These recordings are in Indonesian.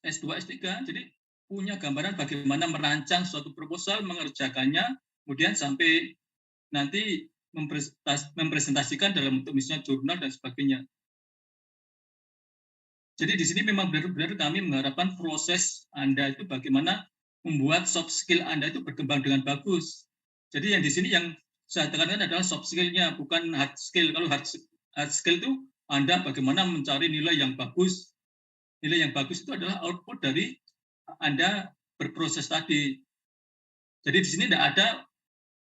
S2, S3. Jadi punya gambaran bagaimana merancang suatu proposal, mengerjakannya, kemudian sampai nanti mempresentasikan dalam bentuk misalnya jurnal dan sebagainya. Jadi di sini memang benar-benar kami mengharapkan proses Anda itu bagaimana membuat soft skill Anda itu berkembang dengan bagus. Jadi yang di sini yang saya tekankan adalah soft skill-nya, bukan hard skill. Kalau hard skill itu Anda bagaimana mencari nilai yang bagus. Nilai yang bagus itu adalah output dari Anda berproses tadi. Jadi di sini tidak ada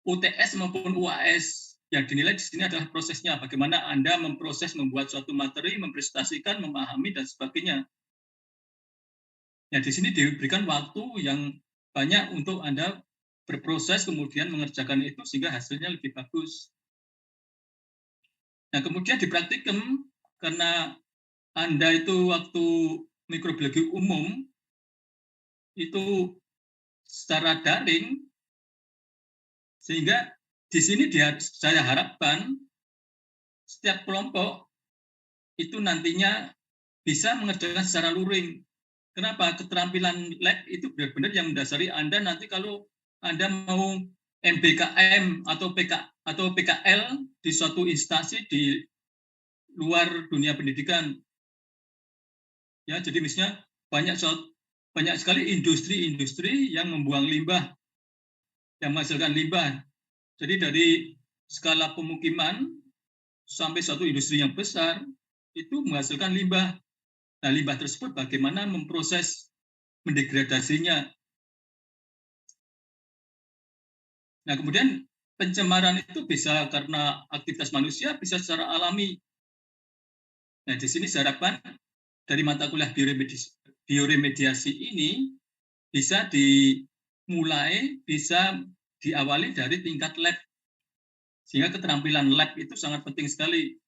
UTS maupun UAS. Yang dinilai di sini adalah prosesnya, bagaimana Anda memproses, membuat suatu materi, mempresentasikan, memahami, dan sebagainya. Ya, di sini diberikan waktu yang banyak untuk Anda berproses, kemudian mengerjakan itu sehingga hasilnya lebih bagus. Nah, kemudian di praktikum, karena Anda itu waktu mikrobiologi umum, itu secara daring, sehingga di sini saya harapkan setiap kelompok itu nantinya bisa mengerjakan secara luring. Kenapa? Keterampilan lab itu benar-benar yang mendasari Anda nanti kalau Anda mau MBKM atau PKL di suatu instansi di luar dunia pendidikan. Ya, jadi misalnya banyak sekali industri-industri yang membuang limbah, yang menghasilkan limbah. Jadi dari skala pemukiman sampai suatu industri yang besar itu menghasilkan limbah. Nah, limbah tersebut bagaimana memproses mendegradasinya. Nah, kemudian pencemaran itu bisa karena aktivitas manusia, bisa secara alami. Nah, di sini saya harapkan dari mata kuliah bioremediasi ini bisa diawali dari tingkat lab. Sehingga keterampilan lab itu sangat penting sekali.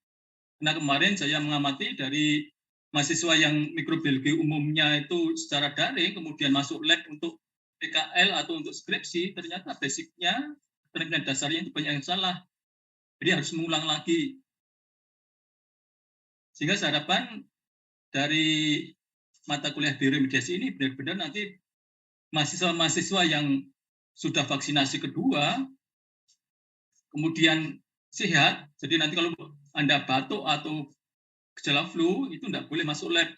Nah, kemarin saya mengamati dari mahasiswa yang mikrobiologi umumnya itu secara daring, kemudian masuk lab untuk PKL atau untuk skripsi, ternyata basicnya, keterampilan dasarnya itu banyak yang salah. Jadi harus mengulang lagi. Sehingga saya harapkan dari mata kuliah bioremediasi ini benar-benar nanti mahasiswa-mahasiswa yang sudah vaksinasi kedua, kemudian sehat, jadi nanti kalau Anda batuk atau gejala flu, itu tidak boleh masuk lab.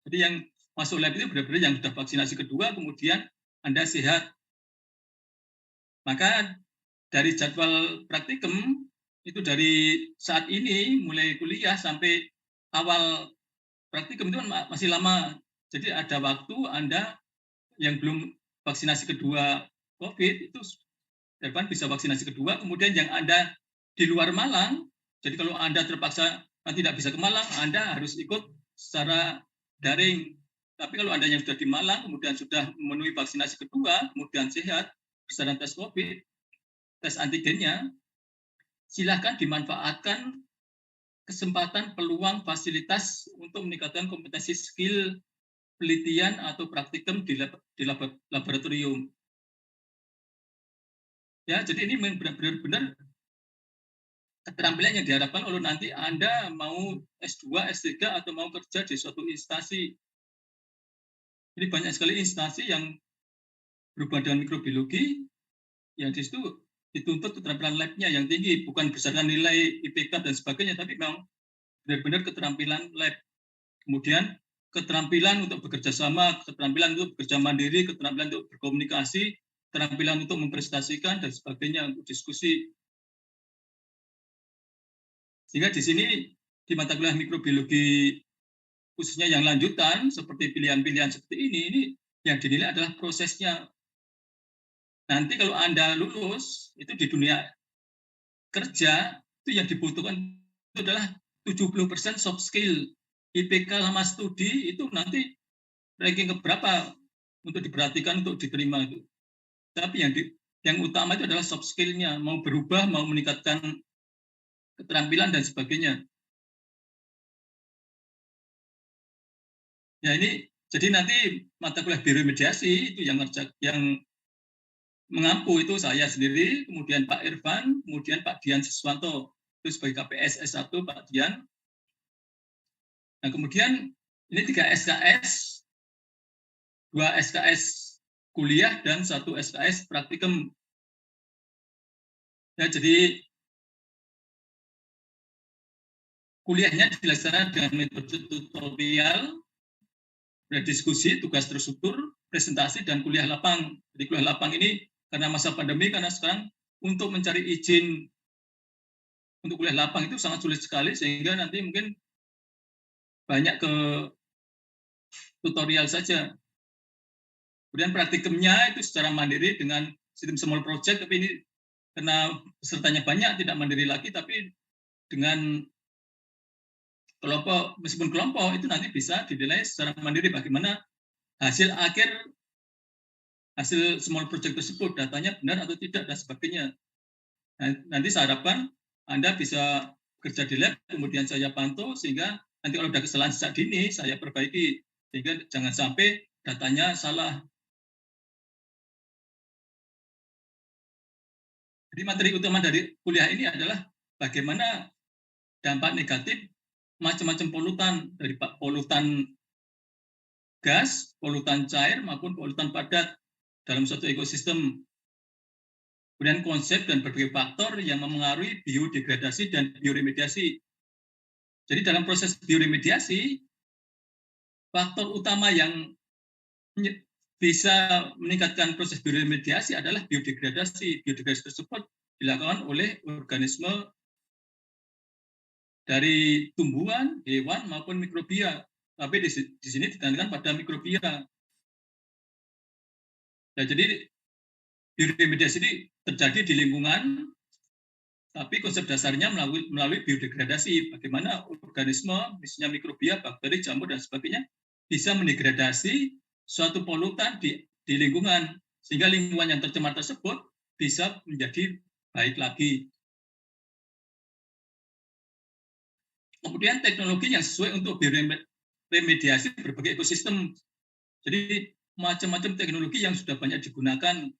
Jadi yang masuk lab itu benar-benar yang sudah vaksinasi kedua, kemudian Anda sehat. Maka dari jadwal praktikum, itu dari saat ini, mulai kuliah sampai awal praktikum itu masih lama. Jadi ada waktu Anda yang belum vaksinasi kedua COVID, itu depan bisa vaksinasi kedua, kemudian yang Anda di luar Malang, jadi kalau Anda terpaksa tidak bisa ke Malang, Anda harus ikut secara daring. Tapi kalau Anda yang sudah di Malang, kemudian sudah memenuhi vaksinasi kedua, kemudian sehat, besaran tes COVID, tes antigennya, silahkan dimanfaatkan kesempatan peluang fasilitas untuk meningkatkan kompetensi skill penelitian atau praktikum di laboratorium. Ya, jadi ini benar-benar keterampilan yang diharapkan oleh nanti Anda mau S2, S3 atau mau kerja di suatu instansi. Ini banyak sekali instansi yang berhubungan dengan mikrobiologi yang di situ dituntut keterampilan lab-nya yang tinggi, bukan berdasarkan nilai IPK dan sebagainya, tapi memang benar-benar keterampilan lab. Kemudian keterampilan untuk bekerja sama, keterampilan untuk bekerja mandiri, keterampilan untuk berkomunikasi, keterampilan untuk mempresentasikan dan sebagainya, untuk diskusi. Sehingga di sini di mata kuliah mikrobiologi khususnya yang lanjutan seperti pilihan-pilihan seperti ini yang dinilai adalah prosesnya. Nanti kalau Anda lulus itu di dunia kerja itu yang dibutuhkan itu adalah 70% soft skill. IPK lama studi itu nanti ranking keberapa untuk diperhatikan untuk diterima itu. Tapi yang utama itu adalah soft skill-nya, mau berubah, mau meningkatkan keterampilan dan sebagainya. Ya ini jadi nanti mata kuliah bioremediasi itu yang mengampu itu saya sendiri, kemudian Pak Irfan, kemudian Pak Dian Siswanto itu sebagai KPS S1 Pak Dian. Nah kemudian ini 3 SKS 2 SKS kuliah dan 1 SKS praktikum. Ya, jadi kuliahnya dilaksanakan dengan metode tutorial, berdiskusi, tugas terstruktur, presentasi, dan kuliah lapang. Jadi kuliah lapang ini karena masa pandemi, karena sekarang untuk mencari izin untuk kuliah lapang itu sangat sulit sekali, sehingga nanti mungkin banyak ke tutorial saja. Kemudian praktikumnya itu secara mandiri dengan sistem small project, tapi ini karena pesertanya banyak, tidak mandiri lagi, tapi dengan kelompok, meskipun kelompok itu nanti bisa dinilai secara mandiri bagaimana hasil akhir hasil small project tersebut, datanya benar atau tidak, dan sebagainya. Nah, nanti saya harapkan Anda bisa kerja di lab, kemudian saya pantau, sehingga nanti kalau ada kesalahan sejak dini, saya perbaiki, sehingga jangan sampai datanya salah. Jadi materi utama dari kuliah ini adalah bagaimana dampak negatif macam-macam polutan, dari polutan gas, polutan cair, maupun polutan padat dalam suatu ekosistem. Kemudian konsep dan berbagai faktor yang memengaruhi biodegradasi dan bioremediasi. Jadi dalam proses bioremediasi, faktor utama yang bisa meningkatkan proses bioremediasi adalah biodegradasi. Biodegradasi tersebut dilakukan oleh organisme dari tumbuhan, hewan, maupun mikrobia. Tapi di sini ditekankan pada mikrobia. Nah, jadi bioremediasi ini terjadi di lingkungan, tapi konsep dasarnya melalui biodegradasi. Bagaimana organisme, misalnya mikrobia, bakteri, jamur, dan sebagainya, bisa mendegradasi suatu polutan di lingkungan, sehingga lingkungan yang tercemar tersebut bisa menjadi baik lagi. Kemudian teknologi yang sesuai untuk bioremediasi berbagai ekosistem. Jadi macam-macam teknologi yang sudah banyak digunakan,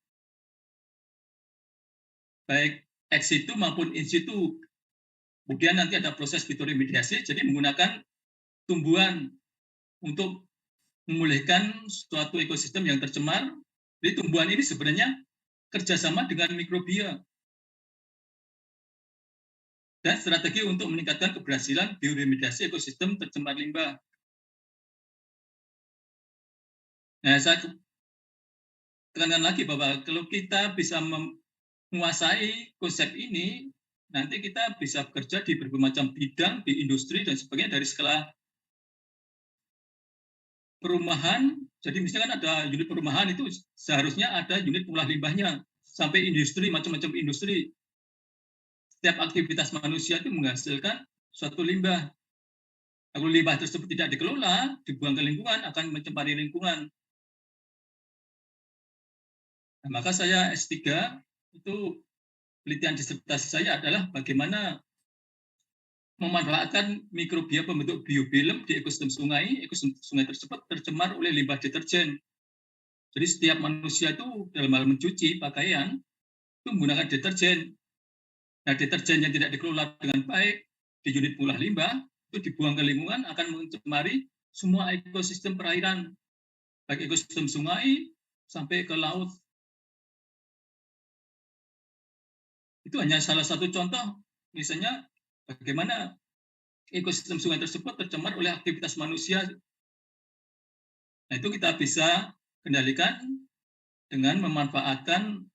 baik ex situ maupun in situ. Kemudian nanti ada proses bioremediasi, jadi menggunakan tumbuhan untuk memulihkan suatu ekosistem yang tercemar. Jadi tumbuhan ini sebenarnya kerjasama dengan mikrobia. Dan strategi untuk meningkatkan keberhasilan bioremediasi ekosistem tercemar limbah. Nah, saya tekankan lagi bahwa kalau kita bisa menguasai konsep ini, nanti kita bisa bekerja di berbagai macam bidang, di industri, dan sebagainya, dari skala perumahan. Jadi misalkan ada unit perumahan, itu seharusnya ada unit pengolah limbahnya, sampai industri, macam-macam industri. Setiap aktivitas manusia itu menghasilkan suatu limbah. Kalau limbah tersebut tidak dikelola, dibuang ke lingkungan, akan mencemari lingkungan. Nah, maka saya S3 itu penelitian disertasi saya adalah bagaimana memanfaatkan mikrobia pembentuk biofilm di ekosistem sungai. Ekosistem sungai tersebut tercemar oleh limbah deterjen. Jadi setiap manusia itu dalam hal mencuci pakaian itu menggunakan deterjen. Nah, deterjen yang tidak dikelola dengan baik di unit pengolah limbah itu dibuang ke lingkungan, akan mencemari semua ekosistem perairan, baik ekosistem sungai sampai ke laut. Itu hanya salah satu contoh, misalnya bagaimana ekosistem sungai tersebut tercemar oleh aktivitas manusia. Nah, itu kita bisa kendalikan dengan memanfaatkan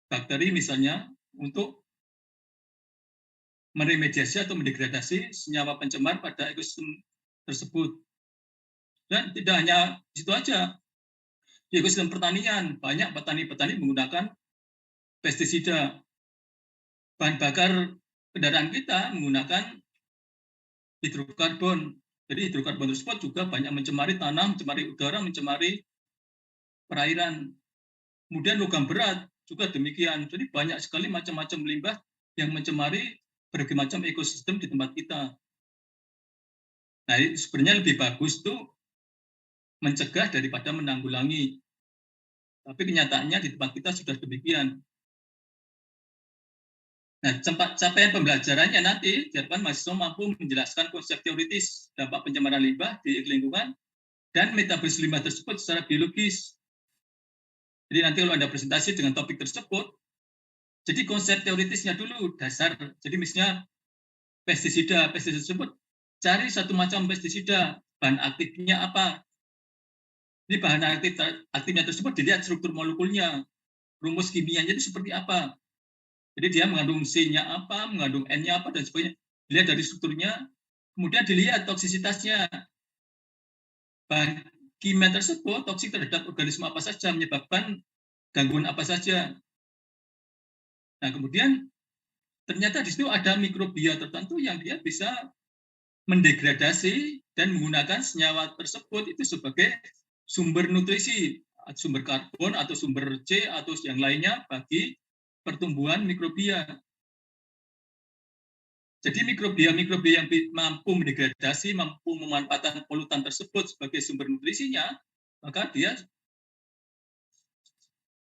bakteri misalnya untuk meremediasi atau mendegradasi senyawa pencemar pada ekosistem tersebut. Dan tidak hanya itu aja, di ekosistem pertanian banyak petani-petani menggunakan pestisida. Bahan bakar kendaraan kita menggunakan hidrokarbon. Jadi hidrokarbon tersebut juga banyak mencemari tanah, mencemari udara, mencemari perairan. Kemudian logam berat juga demikian. Jadi banyak sekali macam-macam limbah yang mencemari berbagai macam ekosistem di tempat kita. Nah, sebenarnya lebih bagus tuh mencegah daripada menanggulangi. Tapi kenyataannya di tempat kita sudah demikian. Nah, capaian pembelajarannya nanti diharapkan mahasiswa mampu menjelaskan konsep teoritis dampak pencemaran limbah di lingkungan dan metabolisme limbah tersebut secara biologis. Jadi nanti kalau Anda presentasi dengan topik tersebut, jadi konsep teoritisnya dulu, dasar. Jadi misalnya pestisida tersebut, cari satu macam pestisida, bahan aktifnya apa. Ini bahan aktifnya tersebut dilihat struktur molekulnya, rumus kimianya itu seperti apa. Jadi dia mengandung C-nya apa, mengandung N-nya apa, dan sebagainya. Dilihat dari strukturnya, kemudian dilihat toksisitasnya. Bahan kimia tersebut toksik terhadap organisme apa saja, menyebabkan gangguan apa saja. Nah, kemudian ternyata di situ ada mikrobia tertentu yang dia bisa mendegradasi dan menggunakan senyawa tersebut itu sebagai sumber nutrisi, sumber karbon atau sumber C atau yang lainnya bagi pertumbuhan mikrobia. Jadi mikrobia yang mampu mendegradasi, mampu memanfaatkan polutan tersebut sebagai sumber nutrisinya, maka dia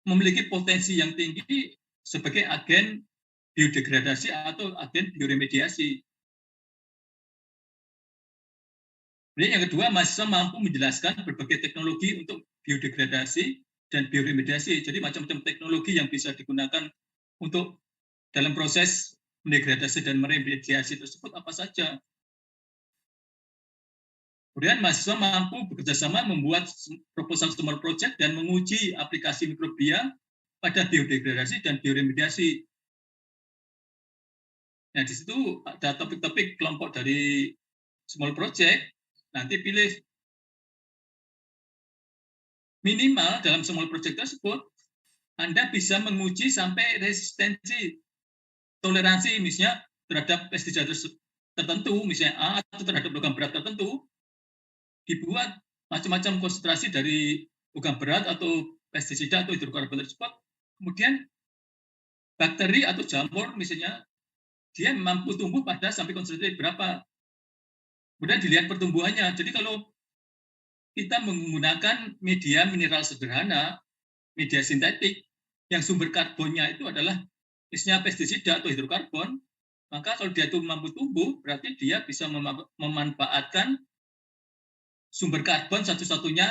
memiliki potensi yang tinggi sebagai agen biodegradasi atau agen bioremediasi. Kemudian yang kedua, mahasiswa mampu menjelaskan berbagai teknologi untuk biodegradasi dan bioremediasi. Jadi macam-macam teknologi yang bisa digunakan untuk dalam proses mendegradasi dan meremediasi tersebut apa saja. Kemudian mahasiswa mampu bekerjasama membuat proposal small project dan menguji aplikasi mikrobia pada biodegradasi dan bioremediasi. Nah, di situ ada topik-topik kelompok dari small project. Nanti pilih minimal dalam small project tersebut, Anda bisa menguji sampai resistensi, toleransi misalnya terhadap pestisida tertentu, misalnya A, atau terhadap logam berat tertentu, dibuat macam-macam konsentrasi dari logam berat atau pestisida atau hidrokarbon tersebut. Kemudian bakteri atau jamur misalnya, dia mampu tumbuh pada sampai konsentrasi berapa. Kemudian dilihat pertumbuhannya. Jadi kalau kita menggunakan media mineral sederhana, media sintetik, yang sumber karbonnya itu adalah misalnya pestisida atau hidrokarbon, maka kalau dia itu mampu tumbuh, berarti dia bisa memanfaatkan sumber karbon satu-satunya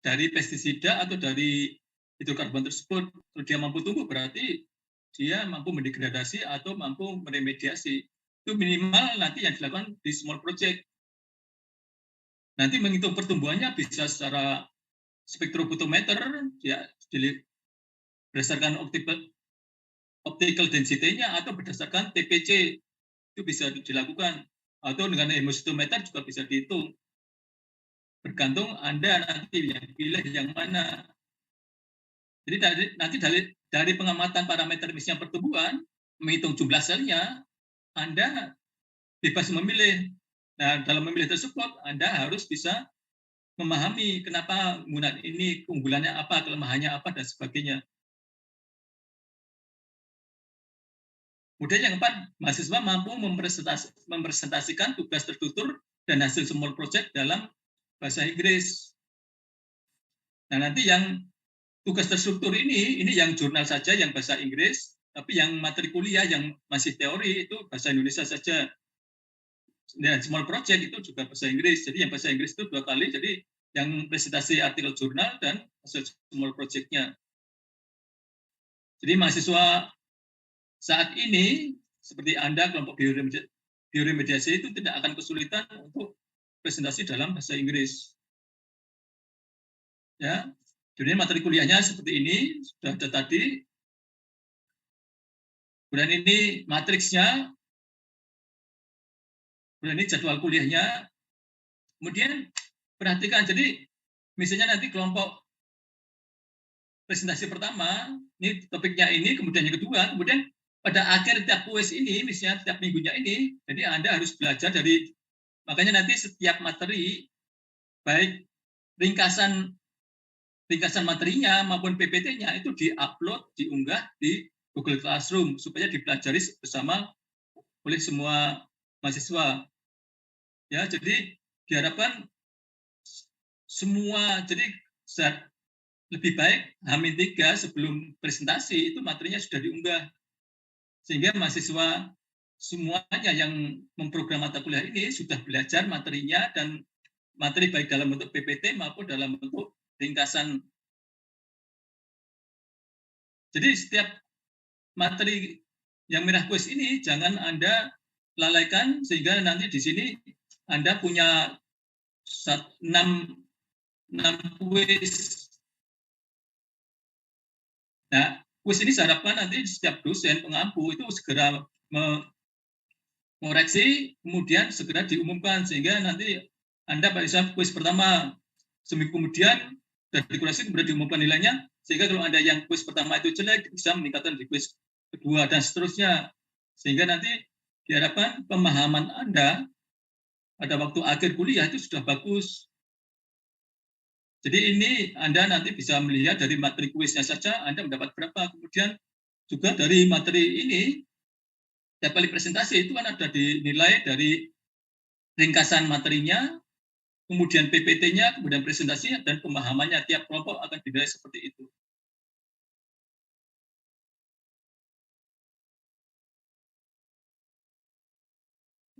dari pestisida atau dari hidrokarbon tersebut. Kalau dia mampu tumbuh, berarti dia mampu mendegradasi atau mampu meremediasi. Itu minimal nanti yang dilakukan di small project. Nanti menghitung pertumbuhannya bisa secara spektrofotometer, ya, berdasarkan optical density-nya atau berdasarkan TPC, itu bisa dilakukan. Atau dengan hemositometer juga bisa dihitung. Bergantung Anda nanti yang pilih yang mana. Jadi nanti dari pengamatan parameter misalnya pertumbuhan, menghitung jumlah selnya, Anda bebas memilih. Nah, dalam memilih tersebut, Anda harus bisa memahami kenapa penggunaan ini, keunggulannya apa, kelemahannya apa, dan sebagainya. Kemudian yang keempat, mahasiswa mampu mempresentasikan tugas tertutur dan hasil small project dalam bahasa Inggris. Nah, nanti yang tugas terstruktur ini yang jurnal saja, yang bahasa Inggris, tapi yang materi kuliah yang masih teori itu bahasa Indonesia saja. Dan small project itu juga bahasa Inggris. Jadi yang bahasa Inggris itu 2 kali, jadi yang presentasi artikel jurnal dan hasil small project-nya. Jadi mahasiswa saat ini, seperti Anda, kelompok bioremediasi itu tidak akan kesulitan untuk presentasi dalam bahasa Inggris. Ya, jadi materi kuliahnya seperti ini, sudah ada tadi. Kemudian ini matriksnya, kemudian ini jadwal kuliahnya. Kemudian perhatikan, jadi misalnya nanti kelompok presentasi pertama, ini topiknya ini, kemudian yang kedua, kemudian pada akhir tiap kuis ini, misalnya tiap minggunya ini, jadi Anda harus belajar dari, makanya nanti setiap materi, baik ringkasan materinya maupun PPT-nya itu di-upload, diunggah di Google Classroom supaya dipelajari bersama oleh semua mahasiswa. Ya, jadi diharapkan semua, jadi lebih baik H-3 sebelum presentasi itu materinya sudah diunggah. Sehingga mahasiswa semuanya yang memprogram mata kuliah ini sudah belajar materinya dan materi baik dalam bentuk PPT maupun dalam bentuk ringkasan. Jadi setiap materi yang merah kuis ini jangan Anda lalaikan sehingga nanti di sini Anda punya 6 kuis. Nah, kuis ini saya harapkan nanti setiap dosen pengampu itu segera mengoreksi, kemudian segera diumumkan sehingga nanti Anda pada saat kuis pertama seminggu kemudian sudah dikoreksi kemudian diumumkan nilainya, sehingga kalau Anda yang kuis pertama itu jelek bisa meningkatkan di kuis kedua dan seterusnya, sehingga nanti diharapkan pemahaman Anda pada waktu akhir kuliah itu sudah bagus. Jadi ini Anda nanti bisa melihat dari materi kuisnya saja Anda mendapat berapa, kemudian juga dari materi ini setiap kali presentasi itu kan ada dinilai dari ringkasan materinya, kemudian PPT-nya, kemudian presentasinya, dan pemahamannya tiap kelompok akan dinilai seperti itu.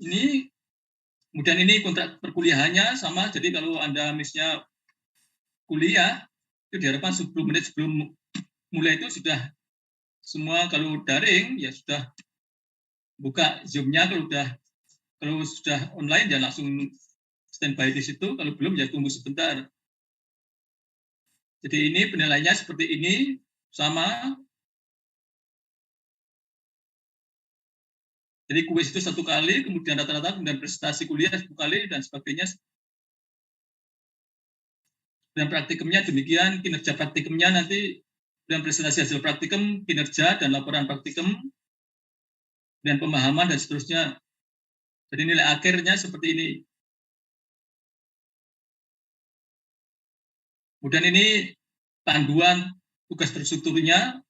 Ini, kemudian ini kontrak perkuliahannya sama, jadi kalau Anda misalnya kuliah, itu diharapkan 10 menit sebelum mulai itu sudah semua, kalau daring ya sudah buka Zoom-nya, kalau sudah online ya langsung standby di situ, kalau belum ya tunggu sebentar. Jadi ini penilaiannya seperti ini, sama. Jadi kuis itu 1 kali, kemudian rata-rata, kemudian presentasi kuliah 1 kali, dan sebagainya. Dan praktikumnya demikian, kinerja praktikumnya nanti, dan presentasi hasil praktikum, kinerja, dan laporan praktikum, dan pemahaman, dan seterusnya. Jadi nilai akhirnya seperti ini. Kemudian ini panduan tugas terstrukturnya,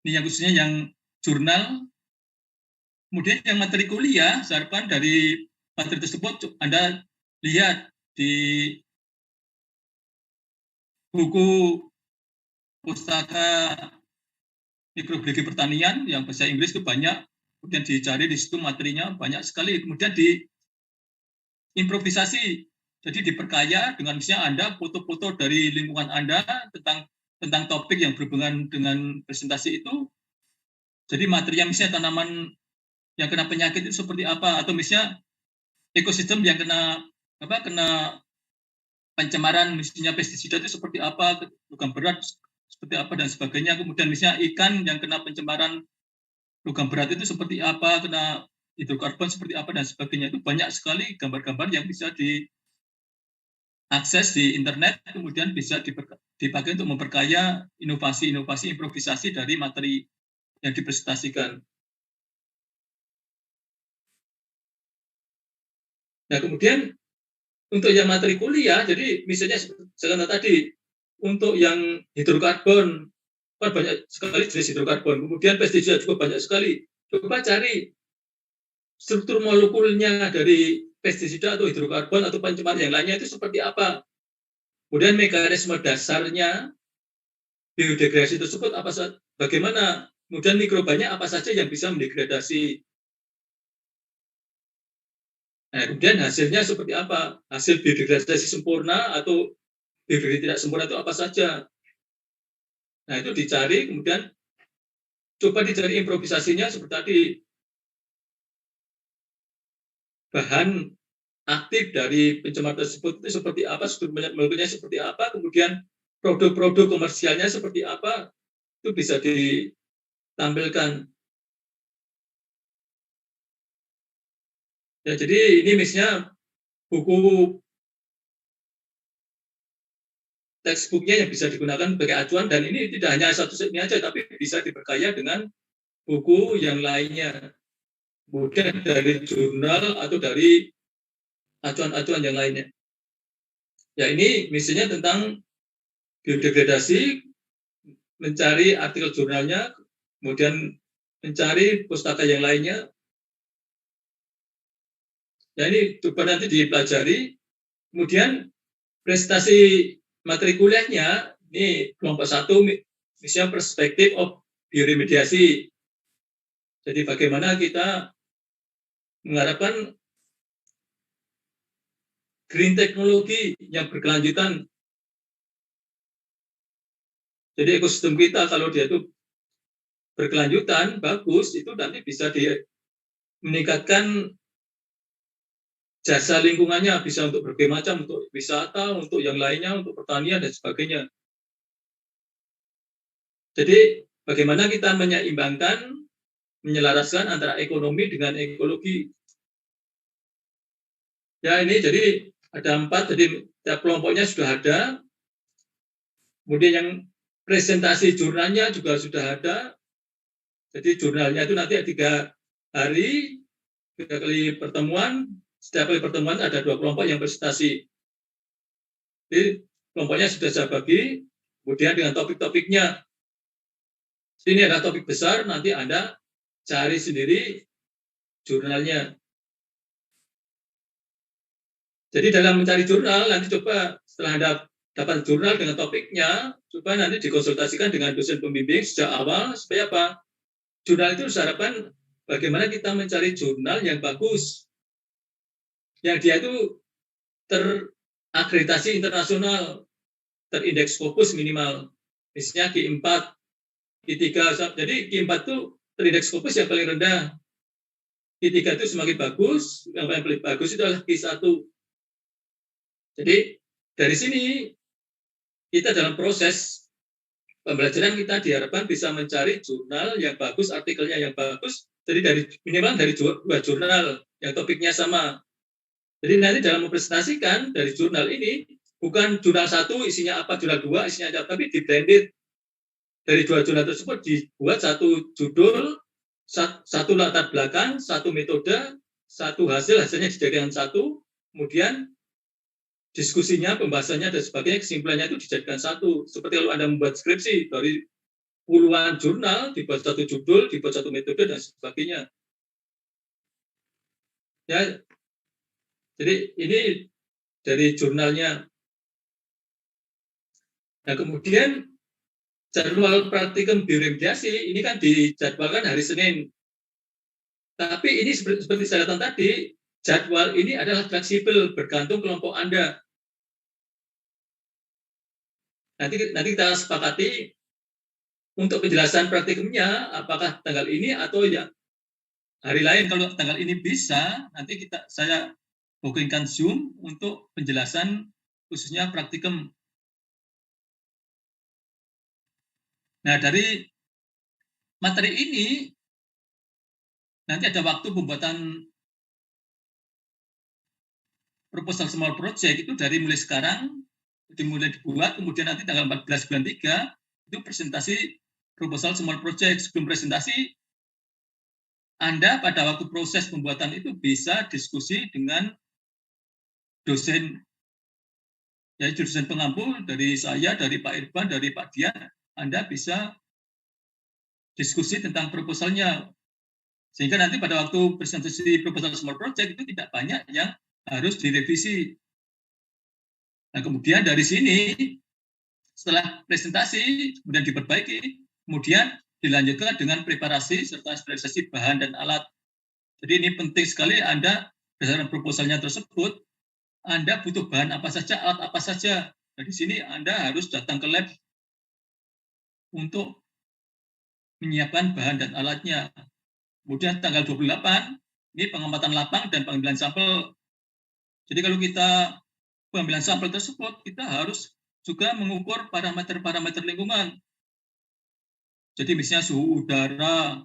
ini yang khususnya yang jurnal. Kemudian yang materi kuliah, saya harapkan dari materi tersebut Anda lihat di buku pustaka mikrobiologi pertanian yang bahasa Inggris itu banyak, kemudian dicari di situ materinya banyak sekali, kemudian diimprovisasi, jadi diperkaya dengan misalnya Anda foto-foto dari lingkungan Anda tentang topik yang berhubungan dengan presentasi itu. Jadi materinya misalnya tanaman yang kena penyakit itu seperti apa, atau misalnya ekosistem yang kena pencemaran misalnya pestisida itu seperti apa, logam berat seperti apa, dan sebagainya. Kemudian misalnya ikan yang kena pencemaran logam berat itu seperti apa, kena hidrokarbon seperti apa, dan sebagainya. Itu banyak sekali gambar-gambar yang bisa diakses di internet, kemudian bisa dipakai untuk memperkaya inovasi-inovasi improvisasi dari materi yang dipresentasikan. Nah, kemudian untuk yang materi kuliah, jadi misalnya sekarang tadi, untuk yang hidrokarbon, kan banyak sekali jenis hidrokarbon, kemudian pestisida juga banyak sekali. Coba cari struktur molekulnya dari pestisida atau hidrokarbon atau pencemar yang lainnya itu seperti apa. Kemudian mekanisme dasarnya biodegradasi tersebut apa saja, bagaimana, kemudian mikrobanya apa saja yang bisa mendegradasi. Nah, kemudian hasilnya seperti apa? Hasil biodegradasi sempurna atau biodegradasi tidak sempurna itu apa saja? Nah, itu dicari, kemudian coba dicari improvisasinya seperti tadi. Bahan aktif dari pencemar tersebut itu seperti apa, struktur molekulnya seperti apa, kemudian produk-produk komersialnya seperti apa, itu bisa ditampilkan. Ya, jadi ini misalnya buku textbooknya yang bisa digunakan sebagai acuan, dan ini tidak hanya satu ini aja, tapi bisa diperkaya dengan buku yang lainnya, kemudian dari jurnal atau dari acuan-acuan yang lainnya. Ya, ini misalnya tentang biodegradasi, mencari artikel jurnalnya, kemudian mencari pustaka yang lainnya. Ya, ini coba nanti dipelajari. Kemudian prestasi materi kuliahnya, ini kelompok 1, misalnya perspektif of bioremediasi. Jadi bagaimana kita mengharapkan green teknologi yang berkelanjutan. Jadi ekosistem kita kalau dia itu berkelanjutan bagus, itu nanti bisa meningkatkan jasa lingkungannya, bisa untuk berbagai macam, untuk wisata, untuk yang lainnya, untuk pertanian dan sebagainya. Jadi bagaimana kita menyeimbangkan, menyelaraskan antara ekonomi dengan ekologi. Ya ini jadi ada 4, jadi tiap kelompoknya sudah ada. Kemudian yang presentasi jurnalnya juga sudah ada. Jadi jurnalnya itu nanti 3 hari, 3 kali pertemuan. Setiap kali pertemuan ada 2 kelompok yang presentasi. Jadi kelompoknya sudah saya bagi, kemudian dengan topik-topiknya. Ini ada topik besar, nanti Anda cari sendiri jurnalnya. Jadi dalam mencari jurnal, nanti coba setelah Anda dapat jurnal dengan topiknya, coba nanti dikonsultasikan dengan dosen pembimbing sejak awal, supaya apa? Jurnal itu diharapkan bagaimana kita mencari jurnal yang bagus, yang dia itu terakreditasi internasional, terindeks Scopus minimal, misalnya Q4, Q3, jadi Q4 itu terindeks Scopus yang paling rendah, Q3 itu semakin bagus, yang paling bagus itu adalah Q1. Jadi dari sini kita dalam proses pembelajaran kita diharapkan bisa mencari jurnal yang bagus, artikelnya yang bagus, jadi dari minimal dari 2 jurnal yang topiknya sama. Jadi nanti dalam mempresentasikan dari jurnal ini, bukan jurnal 1 isinya apa, jurnal 2 isinya apa, tapi di-blended. Dari 2 jurnal tersebut dibuat 1 judul, 1 latar belakang, 1 metode, 1 hasilnya dijadikan 1, kemudian diskusinya, pembahasannya, dan sebagainya, kesimpulannya itu dijadikan 1. Seperti kalau Anda membuat skripsi, dari puluhan jurnal, dibuat 1 judul, dibuat 1 metode, dan sebagainya. Ya, jadi ini dari jurnalnya. Nah, kemudian jadwal praktikum bioremediasi ini kan dijadwalkan hari Senin. Tapi ini seperti saya katakan tadi, jadwal ini adalah fleksibel, bergantung kelompok Anda. Nanti kita sepakati untuk penjelasan praktikumnya, apakah tanggal ini atau ya hari lain. Kalau tanggal ini bisa, nanti saya bookingkan Zoom untuk penjelasan khususnya praktikum. Nah, dari materi ini nanti ada waktu pembuatan proposal small project itu dari mulai sekarang, dimulai dibuat, kemudian nanti tanggal 14 bulan 3 itu presentasi proposal small project. Sebelum presentasi, Anda pada waktu proses pembuatan itu bisa diskusi dengan dosen, yaitu dosen pengampu dari saya, dari Pak Irfan, dari Pak Dian. Anda bisa diskusi tentang proposalnya, sehingga nanti pada waktu presentasi proposal small project itu tidak banyak yang harus direvisi. Nah, kemudian dari sini setelah presentasi kemudian diperbaiki, kemudian dilanjutkan dengan preparasi serta sterilisasi bahan dan alat. Jadi ini penting sekali Anda berdasarkan proposalnya tersebut, Anda butuh bahan apa saja, alat apa saja. Nah, di sini Anda harus datang ke lab untuk menyiapkan bahan dan alatnya. Kemudian tanggal 28, ini pengamatan lapang dan pengambilan sampel. Jadi kalau kita pengambilan sampel tersebut, kita harus juga mengukur parameter-parameter lingkungan. Jadi misalnya suhu udara,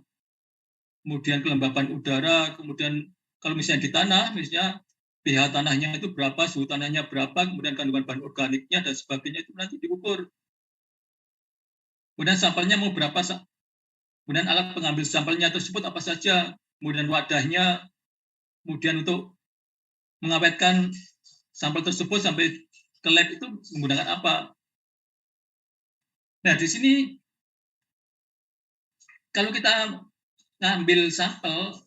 kemudian kelembapan udara, kemudian kalau misalnya di tanah, misalnya pH tanahnya itu berapa, suhu tanahnya berapa, kemudian kandungan bahan organiknya dan sebagainya itu nanti diukur. Kemudian sampelnya mau berapa, kemudian alat pengambil sampelnya tersebut apa saja, kemudian wadahnya, kemudian untuk mengawetkan sampel tersebut sampai ke lab itu menggunakan apa. Nah, di sini kalau kita ngambil sampel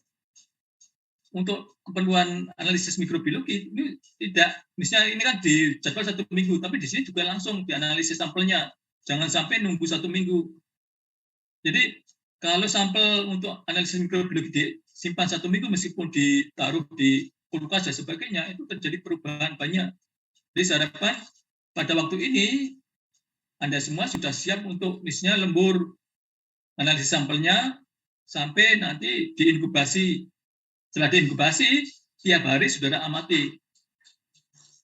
untuk keperluan analisis mikrobiologi, ini tidak, misalnya ini kan di jadwal 1 minggu, tapi di sini juga langsung dianalisis sampelnya. Jangan sampai nunggu 1 minggu. Jadi kalau sampel untuk analisis mikrobiologi disimpan 1 minggu, meskipun ditaruh di kulkas dan sebagainya, itu terjadi perubahan banyak. Jadi saya harapkan pada waktu ini Anda semua sudah siap untuk misalnya lembur analisis sampelnya sampai nanti diinkubasi. Setelah diinkubasi, tiap hari saudara amati.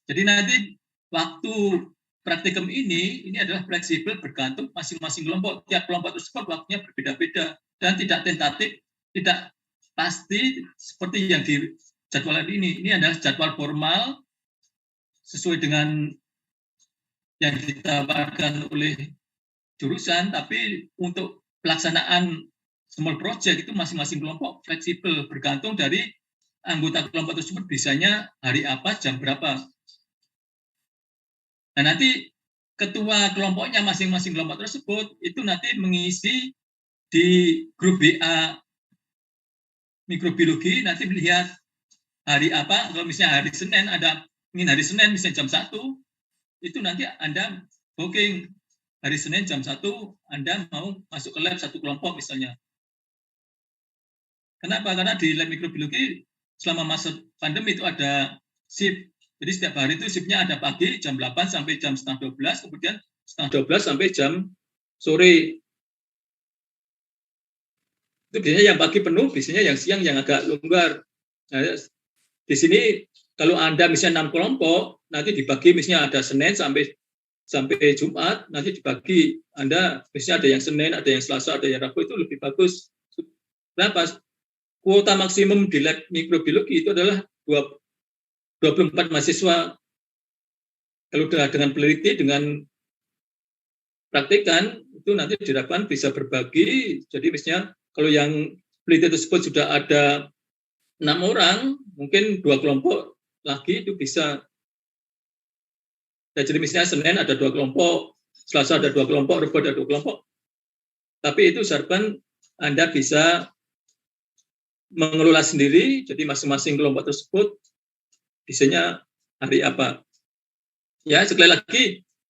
Jadi nanti waktu praktikum ini adalah fleksibel bergantung masing-masing kelompok. Tiap kelompok tersebut waktunya berbeda-beda dan tidak tentatif, tidak pasti seperti yang di jadwal ini. Ini adalah jadwal formal sesuai dengan yang ditawarkan oleh jurusan, tapi untuk pelaksanaan small project itu masing-masing kelompok fleksibel bergantung dari anggota kelompok tersebut bisanya hari apa, jam berapa. Nah, nanti ketua kelompoknya masing-masing kelompok tersebut itu nanti mengisi di grup WA mikrobiologi, nanti melihat hari apa, kalau misalnya hari Senin ingin hari Senin misalnya jam 1, itu nanti Anda booking hari Senin jam 1, Anda mau masuk ke lab satu kelompok misalnya. Kenapa? Karena di lab mikrobiologi selama masa pandemi itu ada shift. Jadi setiap hari itu shiftnya ada pagi jam 8 sampai jam setengah 12, kemudian setengah 12 sampai jam sore. Itu biasanya yang pagi penuh, biasanya yang siang yang agak longgar. Nah, di sini kalau Anda misalnya 6 kelompok, nanti dibagi misalnya ada Senin sampai Jumat, nanti dibagi. Anda misalnya ada yang Senin, ada yang Selasa, ada yang Rabu, itu lebih bagus. Kenapa? Kuota maksimum di lab mikrobiologi itu adalah 24 mahasiswa. Kalau dengan peneliti, dengan praktikan, itu nanti diharapkan bisa berbagi. Jadi misalnya kalau yang peneliti tersebut sudah ada 6 orang, mungkin 2 kelompok lagi itu bisa. Ya, jadi misalnya Senin ada 2 kelompok, Selasa ada 2 kelompok, Rabu ada 2 kelompok. Tapi itu diharapkan Anda bisa mengelola sendiri, jadi masing-masing kelompok tersebut bisanya hari apa. Ya, sekali lagi,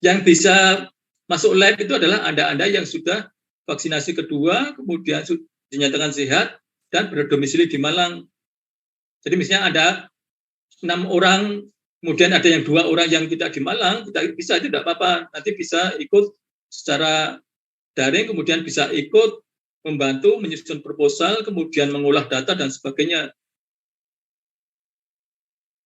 yang bisa masuk lab itu adalah Anda yang sudah vaksinasi kedua, kemudian dinyatakan sehat, dan berdomisili di Malang. Jadi misalnya ada 6 orang, kemudian ada yang 2 orang yang tidak di Malang, tidak bisa, itu tidak apa-apa. Nanti bisa ikut secara daring, kemudian bisa ikut membantu menyusun proposal, kemudian mengolah data, dan sebagainya.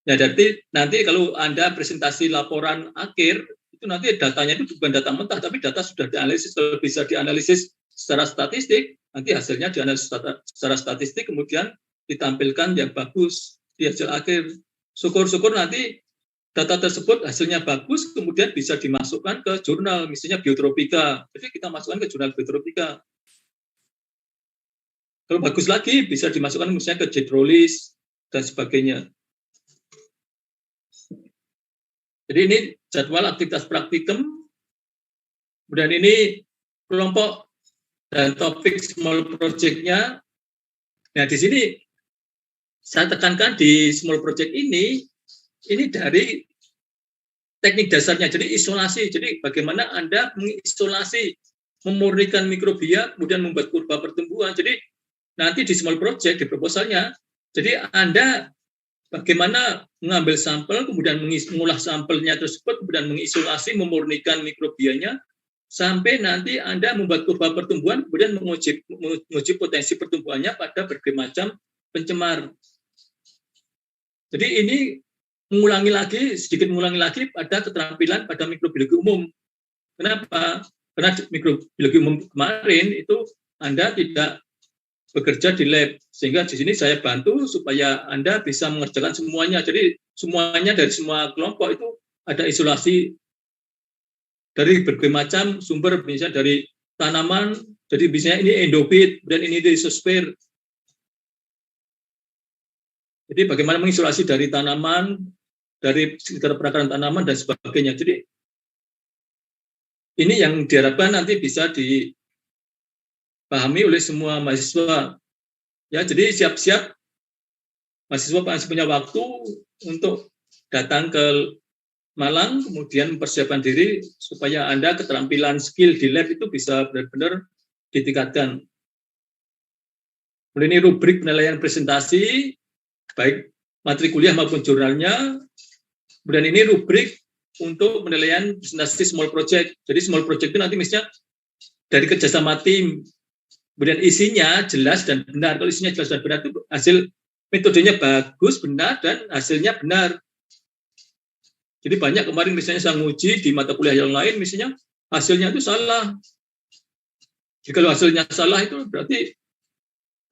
Ya, jadi nanti kalau Anda presentasi laporan akhir, itu nanti datanya itu bukan data mentah, tapi data sudah dianalisis. Kalau bisa dianalisis secara statistik, nanti hasilnya dianalisis secara statistik, kemudian ditampilkan yang bagus di hasil akhir. Syukur-syukur nanti data tersebut hasilnya bagus, kemudian bisa dimasukkan ke jurnal, misalnya Biotropika. Jadi kita masukkan ke jurnal Biotropika. Kalau bagus lagi, bisa dimasukkan misalnya ke Jetrolis, dan sebagainya. Jadi ini jadwal aktivitas praktikum, kemudian ini kelompok dan topik small project-nya. Nah, di sini saya tekankan di small project ini dari teknik dasarnya, jadi isolasi. Jadi bagaimana Anda mengisolasi, memurnikan mikrobia, kemudian membuat kurva pertumbuhan. Jadi nanti di small project, di proposalnya, jadi Anda bagaimana mengambil sampel, kemudian mengolah sampelnya tersebut, kemudian mengisolasi, memurnikan mikrobianya, sampai nanti Anda membuat kurva pertumbuhan, kemudian menguji potensi pertumbuhannya pada berbagai macam pencemar. Jadi ini sedikit mengulangi lagi pada keterampilan pada mikrobiologi umum. Kenapa? Karena mikrobiologi umum kemarin itu Anda tidak bekerja di lab, sehingga di sini saya bantu supaya Anda bisa mengerjakan semuanya. Jadi semuanya dari semua kelompok itu ada isolasi dari berbagai macam sumber, misalnya dari tanaman, jadi misalnya ini endobit, dan ini rhizosfer. Jadi bagaimana mengisolasi dari tanaman, dari sekitar perakaran tanaman, dan sebagainya. Jadi ini yang diharapkan nanti bisa dipahami oleh semua mahasiswa. Ya, jadi siap-siap mahasiswa masih punya waktu untuk datang ke Malang, kemudian mempersiapkan diri supaya Anda keterampilan skill di lab itu bisa benar-benar ditingkatkan. Kemudian ini rubrik penilaian presentasi, baik materi kuliah maupun jurnalnya. Kemudian ini rubrik untuk penilaian presentasi small project. Jadi small project itu nanti misalnya dari kerjasama tim. Kemudian isinya jelas dan benar. Kalau isinya jelas dan benar itu hasil metodenya bagus, benar, dan hasilnya benar. Jadi banyak kemarin misalnya saya nguji di mata kuliah yang lain, misalnya hasilnya itu salah. Jadi kalau hasilnya salah itu berarti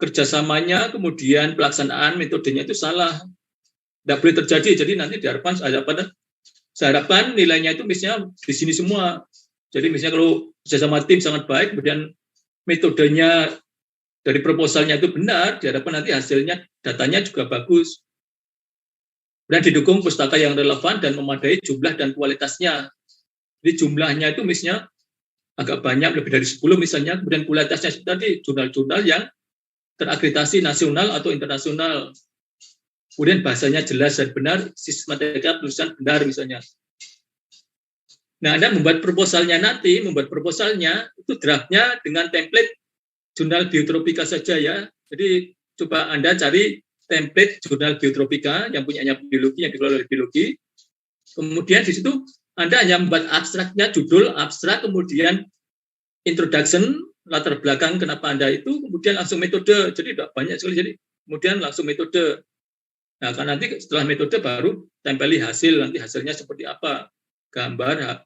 kerjasamanya, kemudian pelaksanaan metodenya itu salah. Tidak boleh terjadi. Jadi nanti diharapkan, saya harapkan nilainya itu misalnya di sini semua. Jadi misalnya kalau kerjasama tim sangat baik, kemudian metodenya dari proposalnya itu benar, diharapkan nanti hasilnya, datanya juga bagus. Dan didukung pustaka yang relevan dan memadai jumlah dan kualitasnya. Jadi jumlahnya itu misalnya agak banyak, lebih dari 10 misalnya, kemudian kualitasnya tadi jurnal-jurnal yang terakreditasi nasional atau internasional. Kemudian bahasanya jelas dan benar, sistematika tulisan benar misalnya. Nah, Anda membuat proposalnya nanti, itu draftnya dengan template jurnal biotropika saja ya. Jadi coba Anda cari template jurnal biotropika yang punyanya biologi, yang dikelola oleh biologi. Kemudian di situ Anda hanya membuat abstraknya, judul, abstrak, kemudian introduction, latar belakang kenapa Anda itu, kemudian langsung metode. Jadi tidak banyak sekali, jadi kemudian langsung metode. Nah, kan nanti setelah metode baru tempeli hasil, nanti hasilnya seperti apa. Gambar,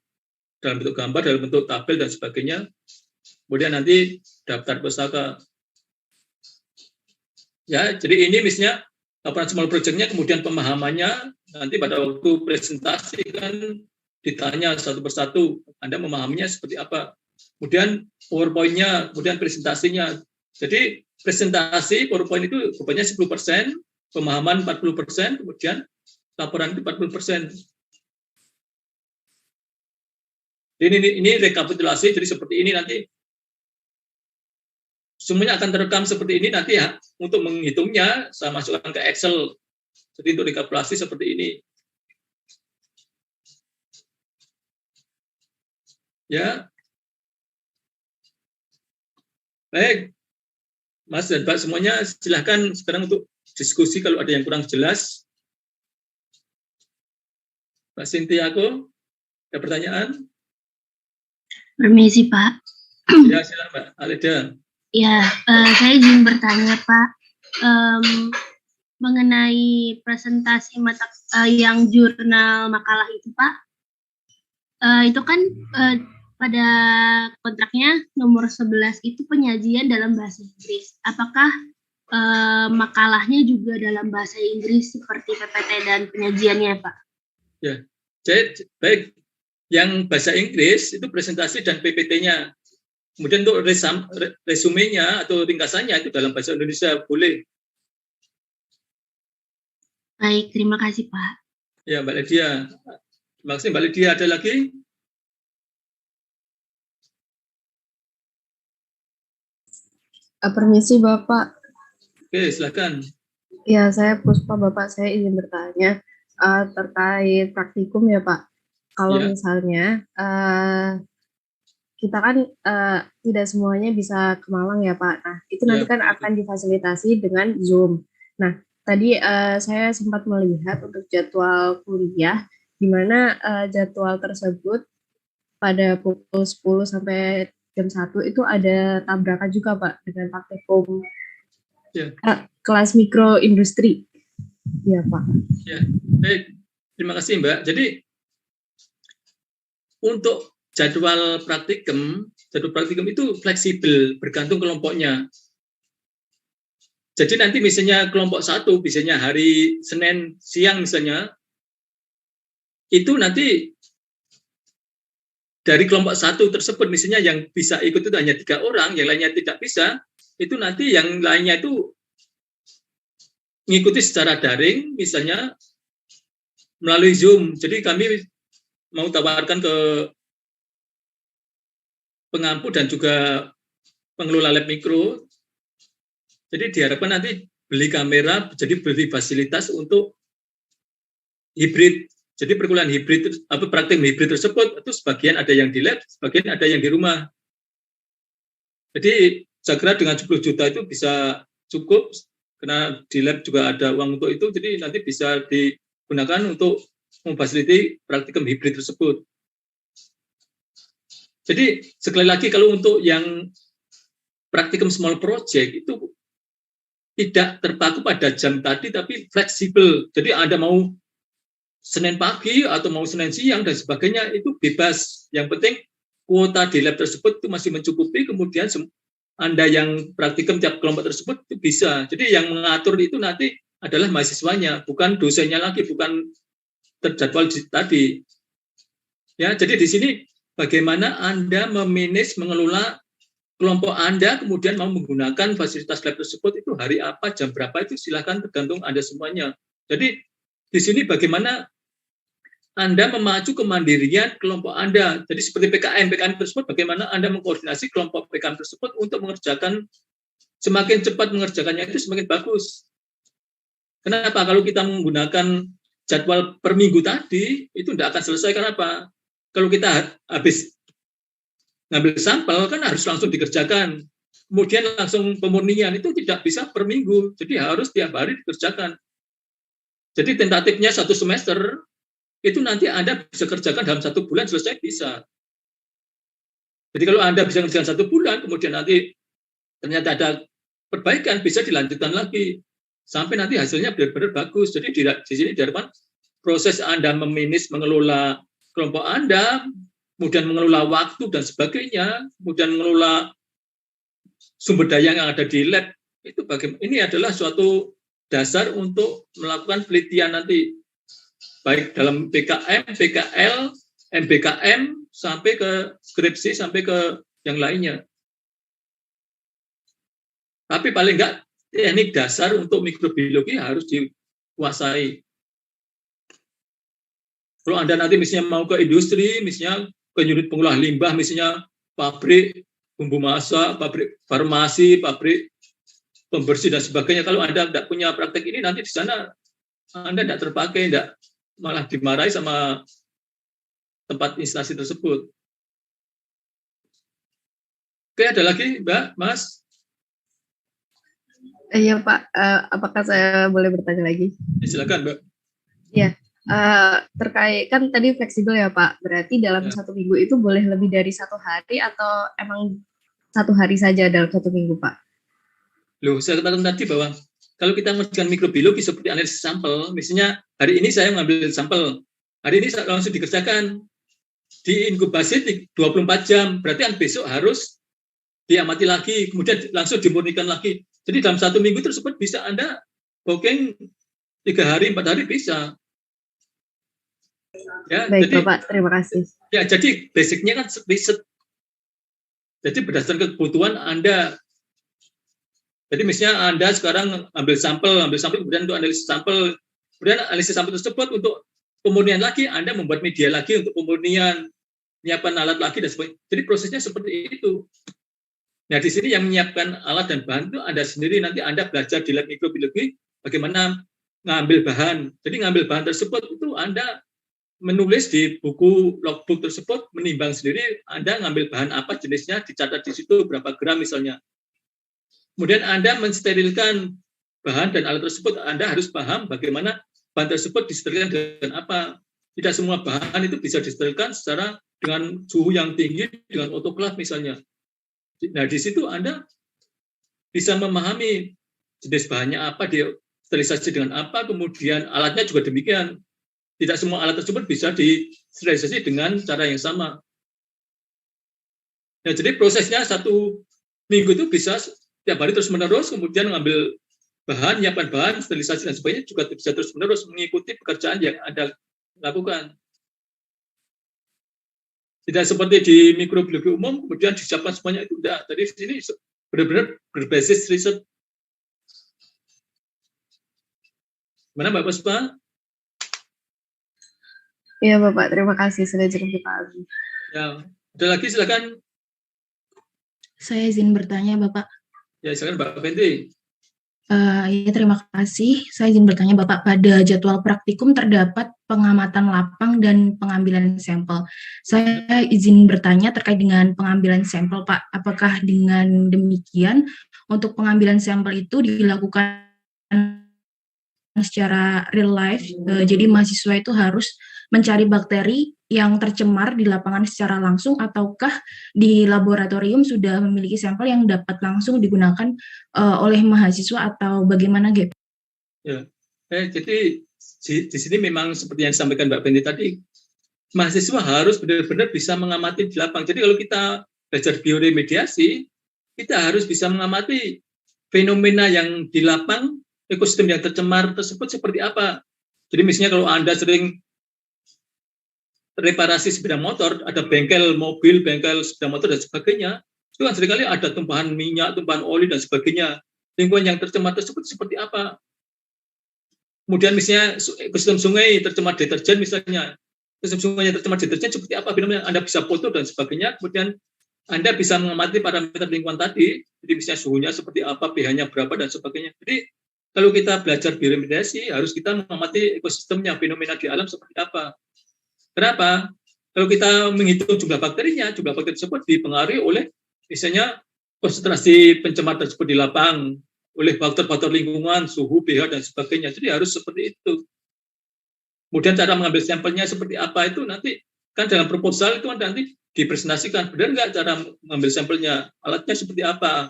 dalam bentuk gambar, dalam bentuk tabel, dan sebagainya. Kemudian nanti daftar pustaka. Ya, jadi ini misalnya laporan small project-nya, kemudian pemahamannya, nanti pada waktu presentasi kan ditanya satu persatu, Anda memahaminya seperti apa. Kemudian PowerPoint-nya, kemudian presentasinya. Jadi presentasi PowerPoint itu rupanya 10%, pemahaman 40%, kemudian laporan itu 40%. Ini rekapitulasi, jadi seperti ini nanti. Semuanya akan terekam seperti ini nanti ya. Untuk menghitungnya, saya masukkan ke Excel. Jadi untuk rekapitulasi seperti ini. Ya. Baik. Mas dan Pak semuanya silahkan sekarang untuk diskusi kalau ada yang kurang jelas. Mbak Sintiako, ada pertanyaan? Permisi, Pak. Ya, silakan Mbak Aleda. Ya, saya izin bertanya, Pak. Mengenai presentasi yang jurnal makalah itu, Pak. Itu kan pada kontraknya nomor 11 itu penyajian dalam bahasa Inggris. Apakah makalahnya juga dalam bahasa Inggris seperti PPT dan penyajiannya, Pak? Ya, baik. Yang bahasa Inggris itu presentasi dan PPT-nya. Kemudian untuk resumenya atau ringkasannya itu dalam bahasa Indonesia boleh. Baik, terima kasih, Pak. Ya, Mbak Lydia. Terima kasih, Mbak Lydia. Ada lagi? Permisi, Bapak. Oke, silakan. Ya, saya Puspa, Bapak. Saya izin bertanya terkait praktikum ya, Pak. Kalau Ya. misalnya kita kan tidak semuanya bisa ke Malang ya, Pak. Nah, itu nanti Ya, kan betul. akan difasilitasi dengan Zoom. Nah, tadi saya sempat melihat untuk jadwal kuliah, di mana jadwal tersebut pada pukul 10 sampai jam 1 itu ada tabrakan juga, Pak, dengan praktikum Ya. kelas mikro industri. Iya, Pak. Ya, baik. Terima kasih, Mbak. Jadi untuk jadwal praktikum itu fleksibel, bergantung kelompoknya. Jadi nanti misalnya kelompok 1, misalnya hari Senin siang misalnya, itu nanti dari kelompok 1 tersebut misalnya yang bisa ikut itu hanya 3 orang, yang lainnya tidak bisa, itu nanti yang lainnya itu mengikuti secara daring, misalnya melalui Zoom. Jadi kami mau tawarkan ke pengampu dan juga pengelola lab mikro. Jadi diharapkan nanti beli kamera, jadi beli fasilitas untuk hibrid. Jadi perkuliahan hibrid, praktik hibrid tersebut itu sebagian ada yang di lab, sebagian ada yang di rumah. Jadi saya kira dengan 10 juta itu bisa cukup karena di lab juga ada uang untuk itu, jadi nanti bisa digunakan untuk memfasilitasi praktikum hibrid tersebut. Jadi sekali lagi kalau untuk yang praktikum small project itu tidak terpaku pada jam tadi, tapi fleksibel. Jadi Anda mau Senin pagi atau mau Senin siang dan sebagainya itu bebas. Yang penting kuota di lab tersebut itu masih mencukupi, kemudian Anda yang praktikum tiap kelompok tersebut itu bisa. Jadi yang mengatur itu nanti adalah mahasiswanya, bukan dosennya lagi, bukan terjadwal tadi. Ya, jadi di sini bagaimana Anda memanage, mengelola kelompok Anda, kemudian mau menggunakan fasilitas lab tersebut itu hari apa, jam berapa itu silakan tergantung Anda semuanya. Jadi di sini bagaimana Anda memacu kemandirian kelompok Anda. Jadi seperti PKM tersebut, bagaimana Anda mengkoordinasi kelompok PKM tersebut untuk mengerjakan, semakin cepat mengerjakannya itu semakin bagus. Kenapa? Kalau kita menggunakan jadwal per minggu tadi, itu tidak akan selesai. Kenapa? Kalau kita habis ngambil sampel, kan harus langsung dikerjakan. Kemudian langsung pemurnian, itu tidak bisa per minggu. Jadi harus tiap hari dikerjakan. Jadi tentatifnya 1 semester, itu nanti Anda bisa kerjakan dalam 1 bulan selesai bisa. Jadi kalau Anda bisa kerjakan 1 bulan, kemudian nanti ternyata ada perbaikan, bisa dilanjutkan lagi sampai nanti hasilnya benar-benar bagus. Jadi di sini diharapkan proses Anda memanage, mengelola kelompok Anda, kemudian mengelola waktu dan sebagainya, kemudian mengelola sumber daya yang ada di lab, itu bagaimana? Ini adalah suatu dasar untuk melakukan penelitian nanti, baik dalam PKM, PKL, MBKM, sampai ke skripsi, sampai ke yang lainnya. Tapi paling enggak, teknik dasar untuk mikrobiologi harus dikuasai. Kalau Anda nanti misalnya mau ke industri, misalnya ke unit pengolah limbah, misalnya pabrik bumbu masak, pabrik farmasi, pabrik pembersih dan sebagainya, kalau Anda tidak punya praktek ini, nanti di sana Anda tidak terpakai, tidak, malah dimarahi sama tempat instansi tersebut. Oke, ada lagi, Mbak, Mas? Iya, Pak. Apakah saya boleh bertanya lagi? Silakan, Mbak. Iya. Terkait, kan tadi fleksibel ya, Pak. Berarti dalam 1 minggu itu boleh lebih dari 1 hari atau emang 1 hari saja dalam 1 minggu, Pak? Loh, saya katakan tadi bahwa kalau kita mengerjakan mikrobiologi seperti analisis sampel, misalnya hari ini saya mengambil sampel, hari ini langsung dikerjakan, diinkubasi 24 jam, berarti kan besok harus diamati lagi, kemudian langsung dimurnikan lagi. Jadi dalam 1 minggu tersebut bisa Anda booking 3 hari, 4 hari bisa. Ya, baik, jadi, Bapak, terima kasih. Ya, jadi basicnya kan riset. Jadi berdasarkan kebutuhan Anda. Jadi misalnya Anda sekarang ambil sampel, kemudian untuk analisis sampel, kemudian analisis sampel tersebut untuk pemurnian lagi, Anda membuat media lagi untuk pemurnian, menyiapkan alat lagi dan sebagainya. Jadi prosesnya seperti itu. Nah, di sini yang menyiapkan alat dan bahan itu Anda sendiri, nanti Anda belajar di lab mikrobiologi bagaimana ngambil bahan. Jadi ngambil bahan tersebut itu Anda menulis di buku logbook tersebut, menimbang sendiri Anda ngambil bahan apa jenisnya, dicatat di situ berapa gram misalnya. Kemudian Anda mensterilkan bahan dan alat tersebut, Anda harus paham bagaimana bahan tersebut disterilkan dengan apa. Tidak semua bahan itu bisa disterilkan secara dengan suhu yang tinggi, dengan autoclave misalnya. Nah, di situ Anda bisa memahami jenis bahannya apa, disterilisasi dengan apa, kemudian alatnya juga demikian. Tidak semua alat tersebut bisa disterilisasi dengan cara yang sama. Nah, jadi prosesnya 1 minggu itu bisa tiap hari terus-menerus, kemudian mengambil bahan, nyiapkan bahan, sterilisasi dan sebagainya juga bisa terus-menerus mengikuti pekerjaan yang Anda lakukan. Tidak seperti di mikrobiologi umum, kemudian disiapkan semuanya, itu tidak. Tadi di sini benar-benar berbasis riset. Mana Mbak Puspa? Iya, Bapak, terima kasih sudah cukup dipahami. Ya, ada lagi silakan. Saya izin bertanya, Bapak. Ya, silakan Mbak Fenty. Ya, terima kasih. Saya izin bertanya, Bapak, pada jadwal praktikum terdapat pengamatan lapang dan pengambilan sampel. Saya izin bertanya terkait dengan pengambilan sampel, Pak. Apakah dengan demikian untuk pengambilan sampel itu dilakukan secara real life. Jadi mahasiswa itu harus mencari bakteri yang tercemar di lapangan secara langsung, ataukah di laboratorium sudah memiliki sampel yang dapat langsung digunakan oleh mahasiswa, atau bagaimana, Gap? Ya, jadi di sini memang seperti yang disampaikan Mbak Benti tadi, mahasiswa harus benar-benar bisa mengamati di lapang. Jadi kalau kita belajar bioremediasi, kita harus bisa mengamati fenomena yang di lapang, ekosistem yang tercemar tersebut seperti apa. Jadi misalnya kalau Anda sering reparasi sepeda motor, ada bengkel mobil, bengkel sepeda motor dan sebagainya, itu kan seringkali ada tumpahan minyak, tumpahan oli dan sebagainya. Lingkungan yang tercemar tersebut seperti apa? Kemudian misalnya ekosistem sungai tercemar deterjen misalnya, ekosistem sungai yang tercemar deterjen seperti apa? Fenomena Anda bisa foto dan sebagainya. Kemudian Anda bisa mengamati parameter lingkungan tadi, jadi misalnya suhunya seperti apa, pH-nya berapa dan sebagainya. Jadi kalau kita belajar bioremediasi, harus kita mengamati ekosistemnya, fenomena di alam seperti apa. Kenapa? Kalau kita menghitung jumlah bakteri tersebut dipengaruhi oleh misalnya konsentrasi pencemar tersebut di lapang, oleh faktor-faktor lingkungan, suhu, pH, dan sebagainya. Jadi harus seperti itu. Kemudian cara mengambil sampelnya seperti apa itu nanti, kan dalam proposal itu nanti dipresentasikan, benar nggak cara mengambil sampelnya, alatnya seperti apa.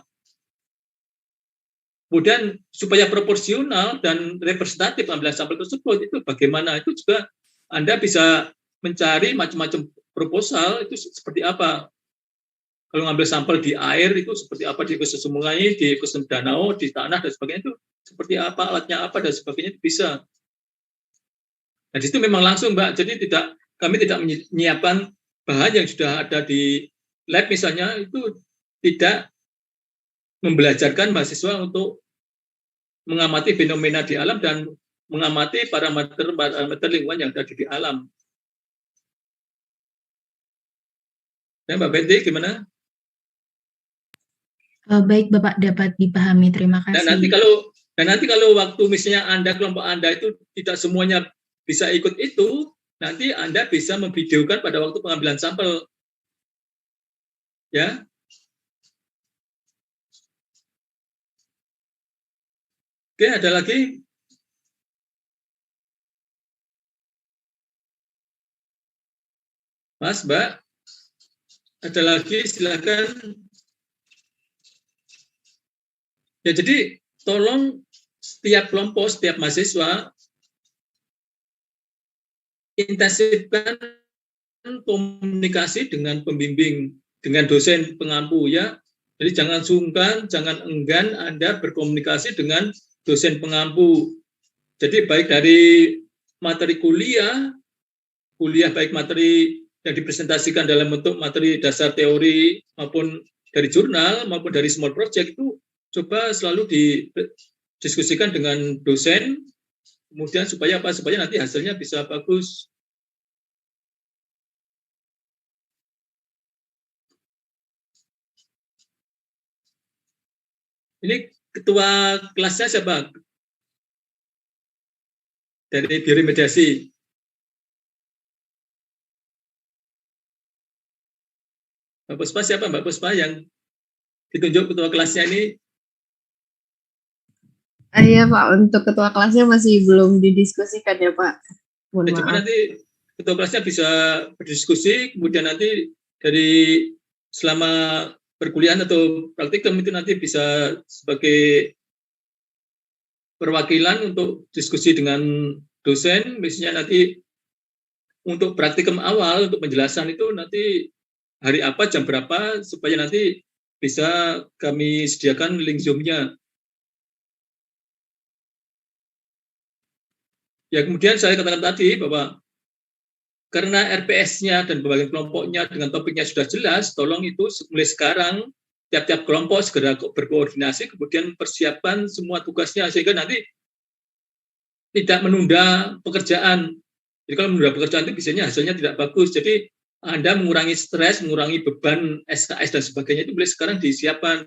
Kemudian supaya proporsional dan representatif pengambilan sampel tersebut, itu bagaimana, itu juga Anda bisa mencari macam-macam proposal itu seperti apa. Kalau ngambil sampel di air itu seperti apa, di ekosistem sungai, di ekosistem danau, di tanah dan sebagainya itu seperti apa, alatnya apa dan sebagainya itu bisa. Nah, di situ memang langsung, Mbak. Jadi kami tidak menyiapkan bahan yang sudah ada di lab misalnya, itu tidak membelajarkan mahasiswa untuk mengamati fenomena di alam dan mengamati parameter lingkungan yang ada di alam. Ya, Mbak Benti, gimana? Baik, Bapak, dapat dipahami. Terima kasih. Dan nanti kalau waktu misalnya kelompok Anda itu tidak semuanya bisa ikut itu, nanti Anda bisa memvideokan pada waktu pengambilan sampel. Ya. Oke, ada lagi? Mas, Mbak? Ada lagi, silakan. Ya, jadi tolong setiap kelompok, setiap mahasiswa intensifkan komunikasi dengan pembimbing, dengan dosen pengampu ya. Jadi jangan sungkan, jangan enggan Anda berkomunikasi dengan dosen pengampu. Jadi baik dari materi kuliah baik materi yang dipresentasikan dalam bentuk materi dasar teori maupun dari jurnal maupun dari small project, itu coba selalu didiskusikan dengan dosen, kemudian supaya nanti hasilnya bisa bagus. Ini ketua kelasnya siapa? Dari bioremediasi. Mbak Puspa siapa, Mbak Puspa yang ditunjuk ketua kelasnya ini? Iya Pak, untuk ketua kelasnya masih belum didiskusikan ya Pak. Mohon maaf. Nanti ketua kelasnya bisa berdiskusi, kemudian nanti dari selama perkuliahan atau praktikum itu nanti bisa sebagai perwakilan untuk diskusi dengan dosen, misalnya nanti untuk praktikum awal, untuk penjelasan itu nanti hari apa, jam berapa, supaya nanti bisa kami sediakan link Zoom-nya. Ya, kemudian saya katakan tadi bahwa karena RPS-nya dan pembagian kelompoknya dengan topiknya sudah jelas, tolong itu mulai sekarang tiap-tiap kelompok segera berkoordinasi, kemudian persiapkan semua tugasnya sehingga nanti tidak menunda pekerjaan. Jadi kalau menunda pekerjaan itu biasanya hasilnya tidak bagus. Jadi Anda mengurangi stres, mengurangi beban SKS dan sebagainya itu mulai sekarang disiapkan.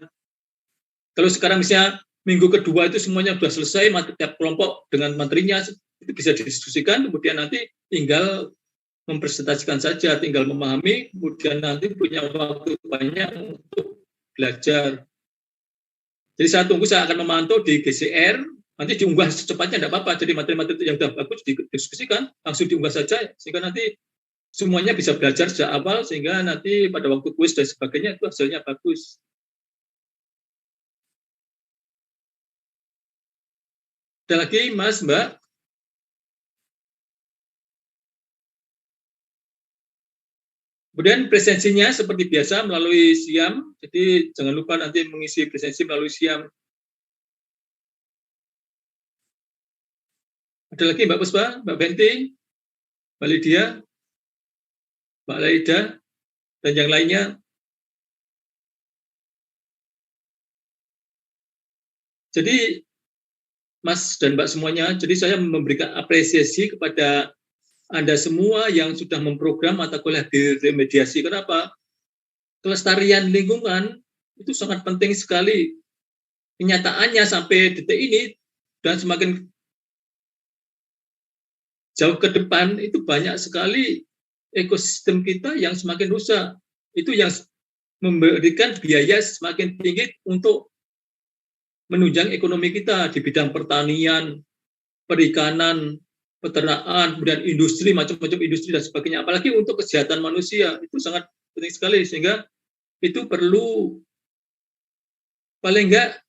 Kalau sekarang misalnya minggu kedua itu semuanya sudah selesai, tiap kelompok dengan materinya itu bisa didiskusikan, kemudian nanti tinggal mempresentasikan saja, tinggal memahami, kemudian nanti punya waktu banyak untuk belajar. Jadi saya akan memantau di GCR nanti diunggah secepatnya tidak apa-apa. Jadi materi-materi yang sudah bagus didiskusikan, langsung diunggah saja, sehingga nanti semuanya bisa belajar sejak awal, sehingga nanti pada waktu kuis dan sebagainya itu hasilnya bagus. Ada lagi, Mas, Mbak? Kemudian presensinya seperti biasa melalui SIAM, jadi jangan lupa nanti mengisi presensi melalui SIAM. Ada lagi Mbak Puspa, Mbak Benti, Mbak Lydia, Mbak Laida, dan yang lainnya. Jadi Mas dan Mbak semuanya, jadi saya memberikan apresiasi kepada Anda semua yang sudah memprogram mata kuliah di remediasi. Kenapa? Kelestarian lingkungan itu sangat penting sekali. Kenyataannya sampai detik ini dan semakin jauh ke depan itu banyak sekali ekosistem kita yang semakin rusak. Itu yang memberikan biaya semakin tinggi untuk menunjang ekonomi kita di bidang pertanian, perikanan, peternakan, kemudian industri, macam-macam industri dan sebagainya. Apalagi untuk kesehatan manusia, itu sangat penting sekali. Sehingga itu perlu paling enggak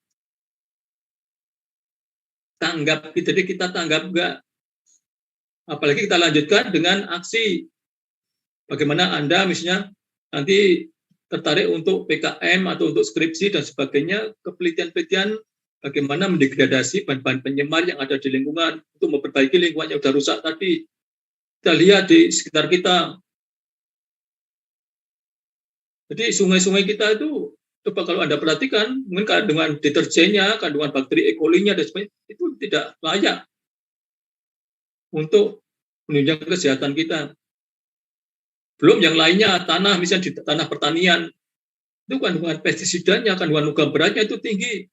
tanggap, jadi kita tanggap enggak. Apalagi kita lanjutkan dengan aksi. Bagaimana Anda misalnya nanti tertarik untuk PKM atau untuk skripsi dan sebagainya, penelitian-penelitian bagaimana mendegradasi bahan-bahan penyemar yang ada di lingkungan untuk memperbaiki lingkungan yang sudah rusak tadi. Kita lihat di sekitar kita. Jadi sungai-sungai kita itu, coba kalau Anda perhatikan, mungkin kandungan deterjennya, kandungan bakteri E. coli-nya dan sebagainya, itu tidak layak untuk menunjang kesehatan kita. Belum yang lainnya, tanah, misalnya di tanah pertanian, itu kandungan pestisidanya, kandungan logam beratnya itu tinggi.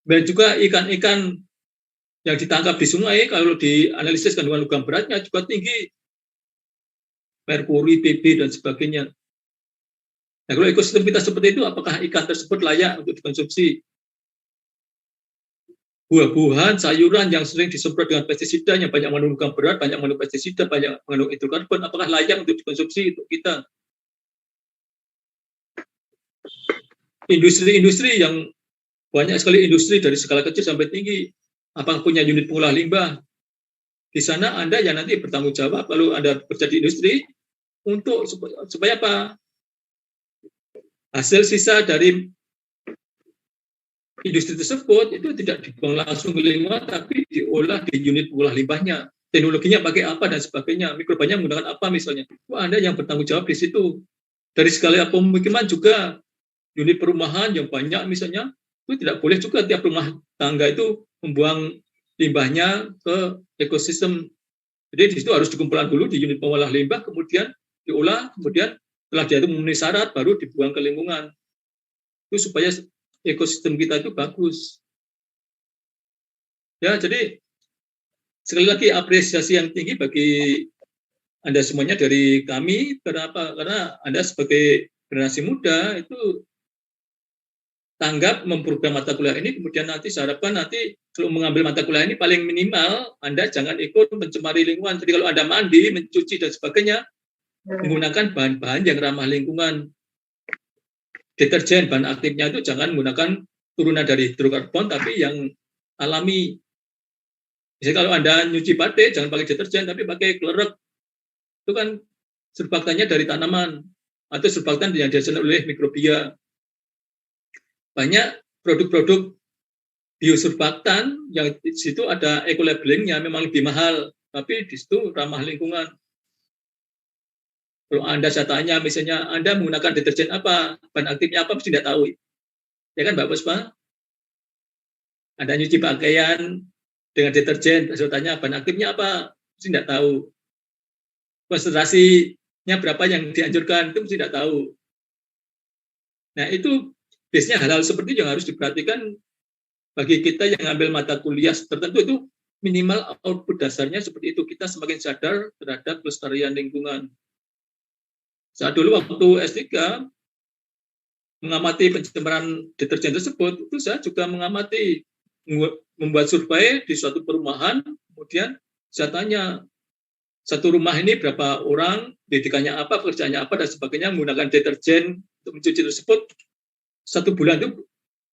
Dan juga ikan-ikan yang ditangkap di sungai, kalau dianalisis kandungan logam beratnya juga tinggi. Merkuri, PB, dan sebagainya. Nah, kalau ekosistem kita seperti itu, apakah ikan tersebut layak untuk dikonsumsi? Buah-buahan, sayuran yang sering disemprot dengan pestisida, yang banyak mengandung logam berat, banyak mengandung pestisida, banyak mengandung hidrokarbon, apakah layak untuk dikonsumsi untuk kita? Industri-industri yang banyak sekali industri dari skala kecil sampai tinggi, apakah punya unit pengolah limbah? Di sana Anda yang nanti bertanggung jawab kalau Anda bekerja di industri untuk supaya apa? Hasil sisa dari industri tersebut itu tidak dibuang langsung ke lingkungan, tapi diolah di unit pengolah limbahnya. Teknologinya pakai apa dan sebagainya, mikrobanya menggunakan apa misalnya. Itu Anda yang bertanggung jawab di situ. Dari skala pemukiman juga, unit perumahan yang banyak misalnya, itu tidak boleh juga tiap rumah tangga itu membuang limbahnya ke ekosistem. Jadi di situ harus dikumpulkan dulu di unit pengolah limbah, kemudian diolah, kemudian setelah dia itu memenuhi syarat, baru dibuang ke lingkungan. Itu supaya ekosistem kita itu bagus. Ya, jadi sekali lagi apresiasi yang tinggi bagi Anda semuanya dari kami. Kenapa? Karena Anda sebagai generasi muda itu tanggap memprogram mata kuliah ini, kemudian nanti saya harapkan nanti kalau mengambil mata kuliah ini paling minimal Anda jangan ikut mencemari lingkungan. Jadi kalau Anda mandi, mencuci dan sebagainya, menggunakan bahan-bahan yang ramah lingkungan. Deterjen, bahan aktifnya itu jangan menggunakan turunan dari hidrokarbon, tapi yang alami. Jadi kalau Anda nyuci batik, jangan pakai deterjen, tapi pakai klerek. Itu kan surfaktannya dari tanaman, atau surfaktan yang dihasilkan oleh mikrobia. Banyak produk-produk biosurfaktan yang di situ ada eco-labelingnya memang lebih mahal, tapi di situ ramah lingkungan. Kalau Anda saya tanya, misalnya Anda menggunakan deterjen apa, bahan aktifnya apa, mesti tidak tahu. Ya kan Mbak Puspa? Anda nyuci pakaian dengan deterjen, saya tanya bahan aktifnya apa, mesti tidak tahu. Konsentrasinya berapa yang dianjurkan, itu mesti tidak tahu. Nah itu biasanya hal-hal seperti itu yang harus diperhatikan bagi kita yang ambil mata kuliah tertentu, itu minimal output dasarnya seperti itu. Kita semakin sadar terhadap kelestarian lingkungan. Saat dulu waktu S3 mengamati pencemaran deterjen tersebut, itu saya juga mengamati membuat survei di suatu perumahan, kemudian saya tanya, satu rumah ini berapa orang, pendidikannya apa, pekerjaannya apa, dan sebagainya, menggunakan deterjen untuk mencuci tersebut, 1 bulan itu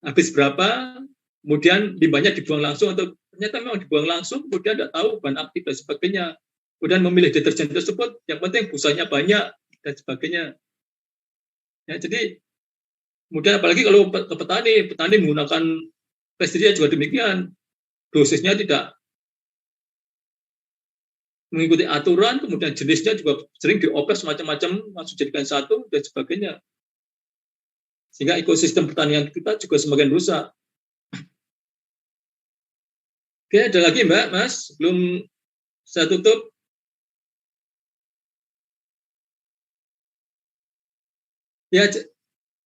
habis berapa, kemudian limbahnya dibuang langsung, atau ternyata memang dibuang langsung, kemudian tidak tahu bahan aktif dan sebagainya. Kemudian memilih deterjen tersebut, yang penting busanya banyak, dan sebagainya. Ya, jadi, kemudian apalagi kalau ke petani menggunakan pestisida juga demikian, dosisnya tidak mengikuti aturan, kemudian jenisnya juga sering dioper semacam-macam, langsung jadikan satu, dan sebagainya. Sehingga ekosistem pertanian kita juga semakin rusak. Oke, ada lagi Mbak, Mas? Sebelum saya tutup. Ya,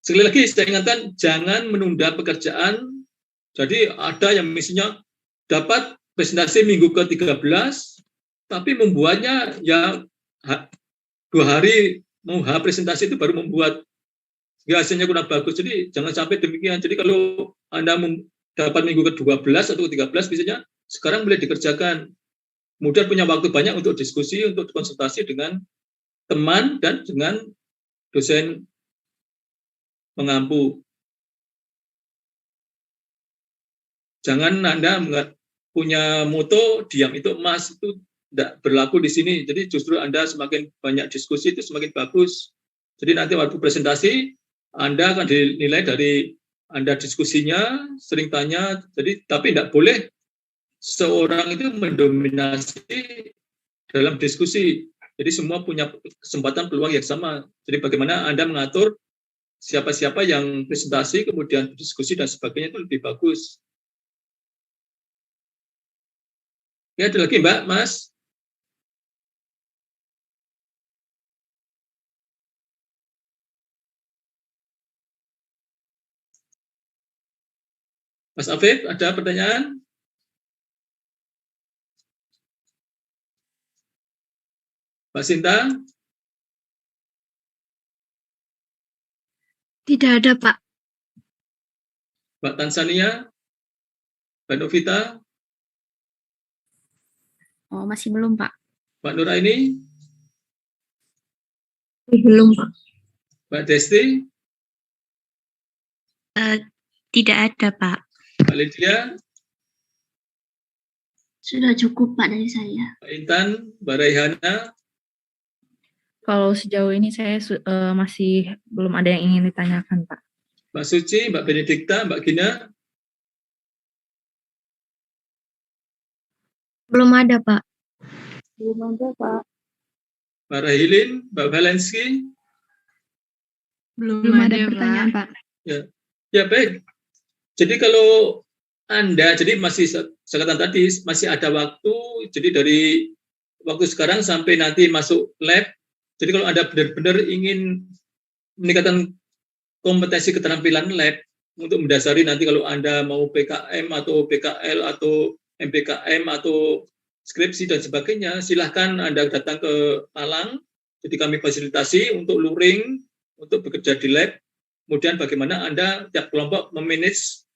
sekali lagi saya ingatkan, jangan menunda pekerjaan. Jadi ada yang misalnya dapat presentasi minggu ke-13, tapi membuatnya ya 2 hari mau presentasi itu baru membuat, ya hasilnya kurang bagus. Jadi jangan sampai demikian. Jadi kalau Anda dapat minggu ke-12 atau ke-13 biasanya sekarang boleh dikerjakan. Kemudian punya waktu banyak untuk diskusi, untuk konsultasi dengan teman dan dengan dosen pengampu. Jangan Anda punya moto diam itu emas, itu tidak berlaku di sini. Jadi justru Anda semakin banyak diskusi itu semakin bagus. Jadi nanti waktu presentasi Anda akan dinilai dari Anda diskusinya, sering tanya. Jadi tapi tidak boleh seorang itu mendominasi dalam diskusi. Jadi semua punya kesempatan peluang yang sama. Jadi bagaimana Anda mengatur siapa-siapa yang presentasi, kemudian diskusi dan sebagainya itu lebih bagus. Ya, ada lagi Mbak, Mas? Mas Afif, ada pertanyaan? Mbak Sinta? Tidak ada, Pak. Mbak Tansania? Mbak Novita? Oh, masih belum, Pak. Mbak Nuraini? Belum, Pak. Mbak Desti? Tidak ada, Pak. Mbak Lydia? Sudah cukup, Pak, dari saya. Mbak Intan? Mbak Raihana? Kalau sejauh ini saya masih belum ada yang ingin ditanyakan, Pak. Mbak Suci? Mbak Benedikta? Mbak Gina? Belum ada, Pak. Belum ada, Pak. Mbak Rahilin? Mbak Valensky? Belum ada pertanyaan, Pak. Ya, baik. Jadi kalau Anda, jadi masih saya katakan tadi, masih ada waktu, jadi dari waktu sekarang sampai nanti masuk lab, jadi kalau Anda benar-benar ingin meningkatkan kompetensi keterampilan lab, untuk mendasari nanti kalau Anda mau PKM atau PKL atau MPKM atau skripsi dan sebagainya, silahkan Anda datang ke Malang, jadi kami fasilitasi untuk luring, untuk bekerja di lab, kemudian bagaimana Anda tiap kelompok memanage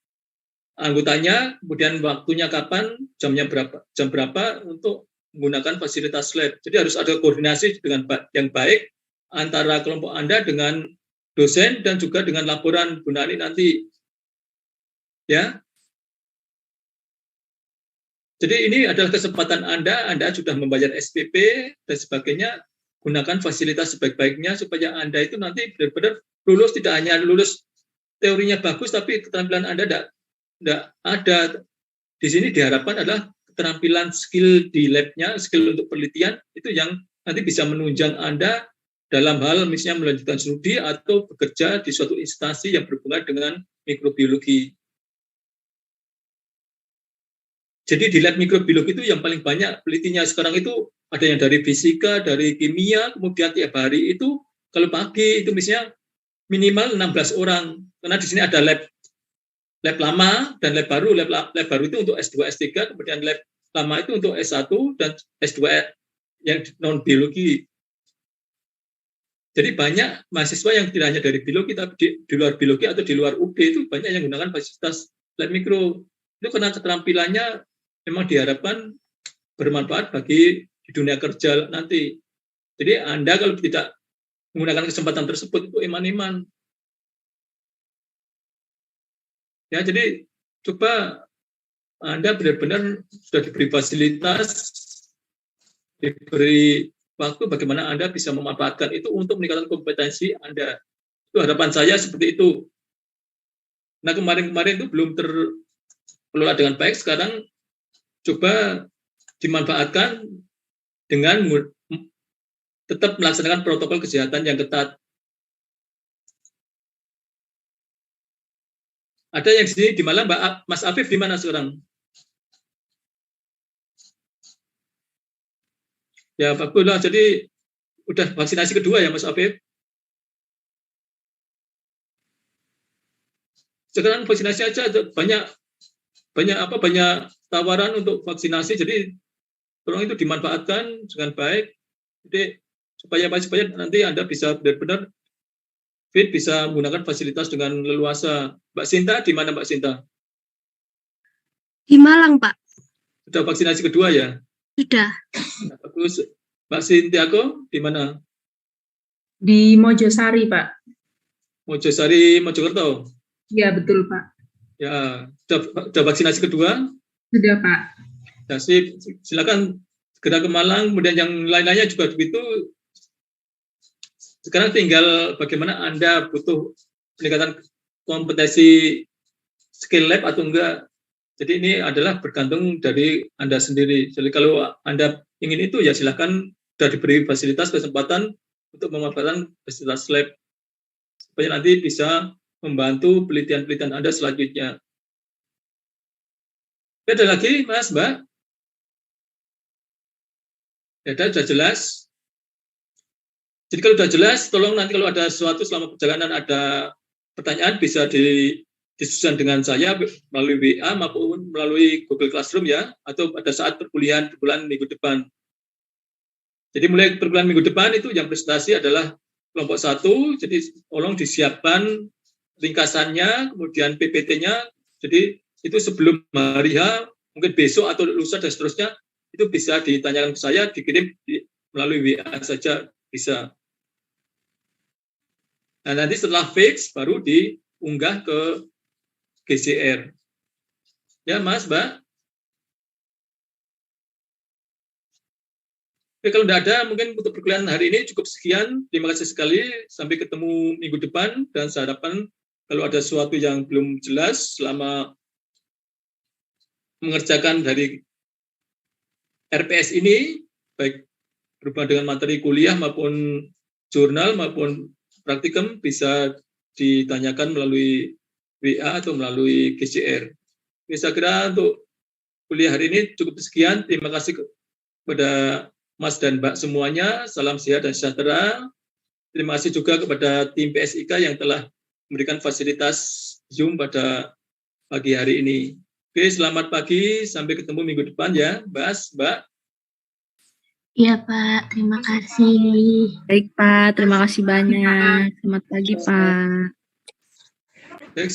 anggotanya, kemudian waktunya kapan, jam berapa untuk menggunakan fasilitas lab. Jadi harus ada koordinasi dengan yang baik antara kelompok Anda dengan dosen dan juga dengan laporan Bu Nani nanti. Ya. Jadi ini adalah kesempatan Anda sudah membayar SPP dan sebagainya, gunakan fasilitas sebaik-baiknya supaya Anda itu nanti benar-benar lulus, tidak hanya lulus teorinya bagus tapi keterampilan Anda tidak ada. Di sini diharapkan adalah keterampilan skill di lab-nya, skill untuk penelitian itu yang nanti bisa menunjang Anda dalam hal misalnya melanjutkan studi atau bekerja di suatu instansi yang berhubungan dengan mikrobiologi. Jadi di lab mikrobiologi itu yang paling banyak penelitinya sekarang itu ada yang dari fisika, dari kimia, kemudian tiap hari itu kalau pagi itu misalnya minimal 16 orang. Karena di sini ada lab lama dan lab baru. Lab baru itu untuk S2, S3, kemudian lab lama itu untuk S1 dan S2 yang non biologi. Jadi banyak mahasiswa yang tidak hanya dari biologi tapi di luar biologi atau di luar UB itu banyak yang menggunakan fasilitas lab mikro. Itu karena keterampilannya memang diharapkan bermanfaat bagi di dunia kerja nanti. Jadi Anda kalau tidak menggunakan kesempatan tersebut itu iman-iman. Ya, jadi coba Anda benar-benar sudah diberi fasilitas, diberi waktu bagaimana Anda bisa memanfaatkan itu untuk meningkatkan kompetensi Anda. Itu harapan saya seperti itu. Nah, kemarin-kemarin itu belum terkelola dengan baik, sekarang coba dimanfaatkan dengan tetap melaksanakan protokol kesehatan yang ketat. Ada yang di sini di Malang, Mas Afif di mana sekarang? Ya, bagus lah. Jadi udah vaksinasi kedua ya, Mas Afif? Sekarang vaksinasi aja banyak tawaran untuk vaksinasi. Jadi tolong itu dimanfaatkan dengan baik. Jadi supaya nanti Anda bisa benar-benar fit, bisa menggunakan fasilitas dengan leluasa. Mbak Sinta, di mana Mbak Sinta? Di Malang, Pak. Sudah vaksinasi kedua ya? Sudah. Nah, bagus. Mbak Sintiako, di mana? Di Mojosari, Pak. Mojosari, Mojokerto? Iya, betul, Pak. Ya, sudah vaksinasi kedua? Sudah, Pak. Ya, silakan segera ke Malang, kemudian yang lain-lainnya juga begitu. Sekarang tinggal bagaimana Anda butuh peningkatan kompetensi skill lab atau enggak. Jadi ini adalah bergantung dari Anda sendiri. Jadi kalau Anda ingin itu ya silakan, sudah diberi fasilitas kesempatan untuk memanfaatkan fasilitas lab supaya nanti bisa membantu penelitian-penelitian Anda selanjutnya. Ada lagi, Mas, Mbak? Ya, sudah jelas. Jadi kalau sudah jelas, tolong nanti kalau ada sesuatu selama perjalanan ada pertanyaan bisa didiskusikan dengan saya melalui WA maupun melalui Google Classroom ya, atau pada saat perkuliahan bulan minggu depan. Jadi mulai perkuliahan minggu depan itu yang presentasi adalah kelompok 1, jadi tolong disiapkan ringkasannya, kemudian PPT-nya, jadi itu sebelum hari H, mungkin besok atau lusa dan seterusnya, itu bisa ditanyakan ke saya, dikirim melalui WA saja bisa. Nah, nanti setelah fix baru diunggah ke GCR. Ya, Mas, Mbak? Oke, kalau tidak ada, mungkin untuk perkuliahan hari ini cukup sekian. Terima kasih sekali. Sampai ketemu minggu depan. Dan saya harapkan kalau ada sesuatu yang belum jelas selama mengerjakan dari RPS ini, baik berhubungan dengan materi kuliah maupun jurnal maupun praktikum, bisa ditanyakan melalui WA atau melalui GCR. Saya kira untuk kuliah hari ini cukup sekian. Terima kasih kepada Mas dan Mbak semuanya. Salam sehat dan sejahtera. Terima kasih juga kepada tim PSIK yang telah memberikan fasilitas Zoom pada pagi hari ini. Oke, selamat pagi. Sampai ketemu minggu depan ya, Mbak. Iya, Pak. Terima kasih. Baik, Pak. Terima kasih banyak. Selamat pagi, Pak. Baik,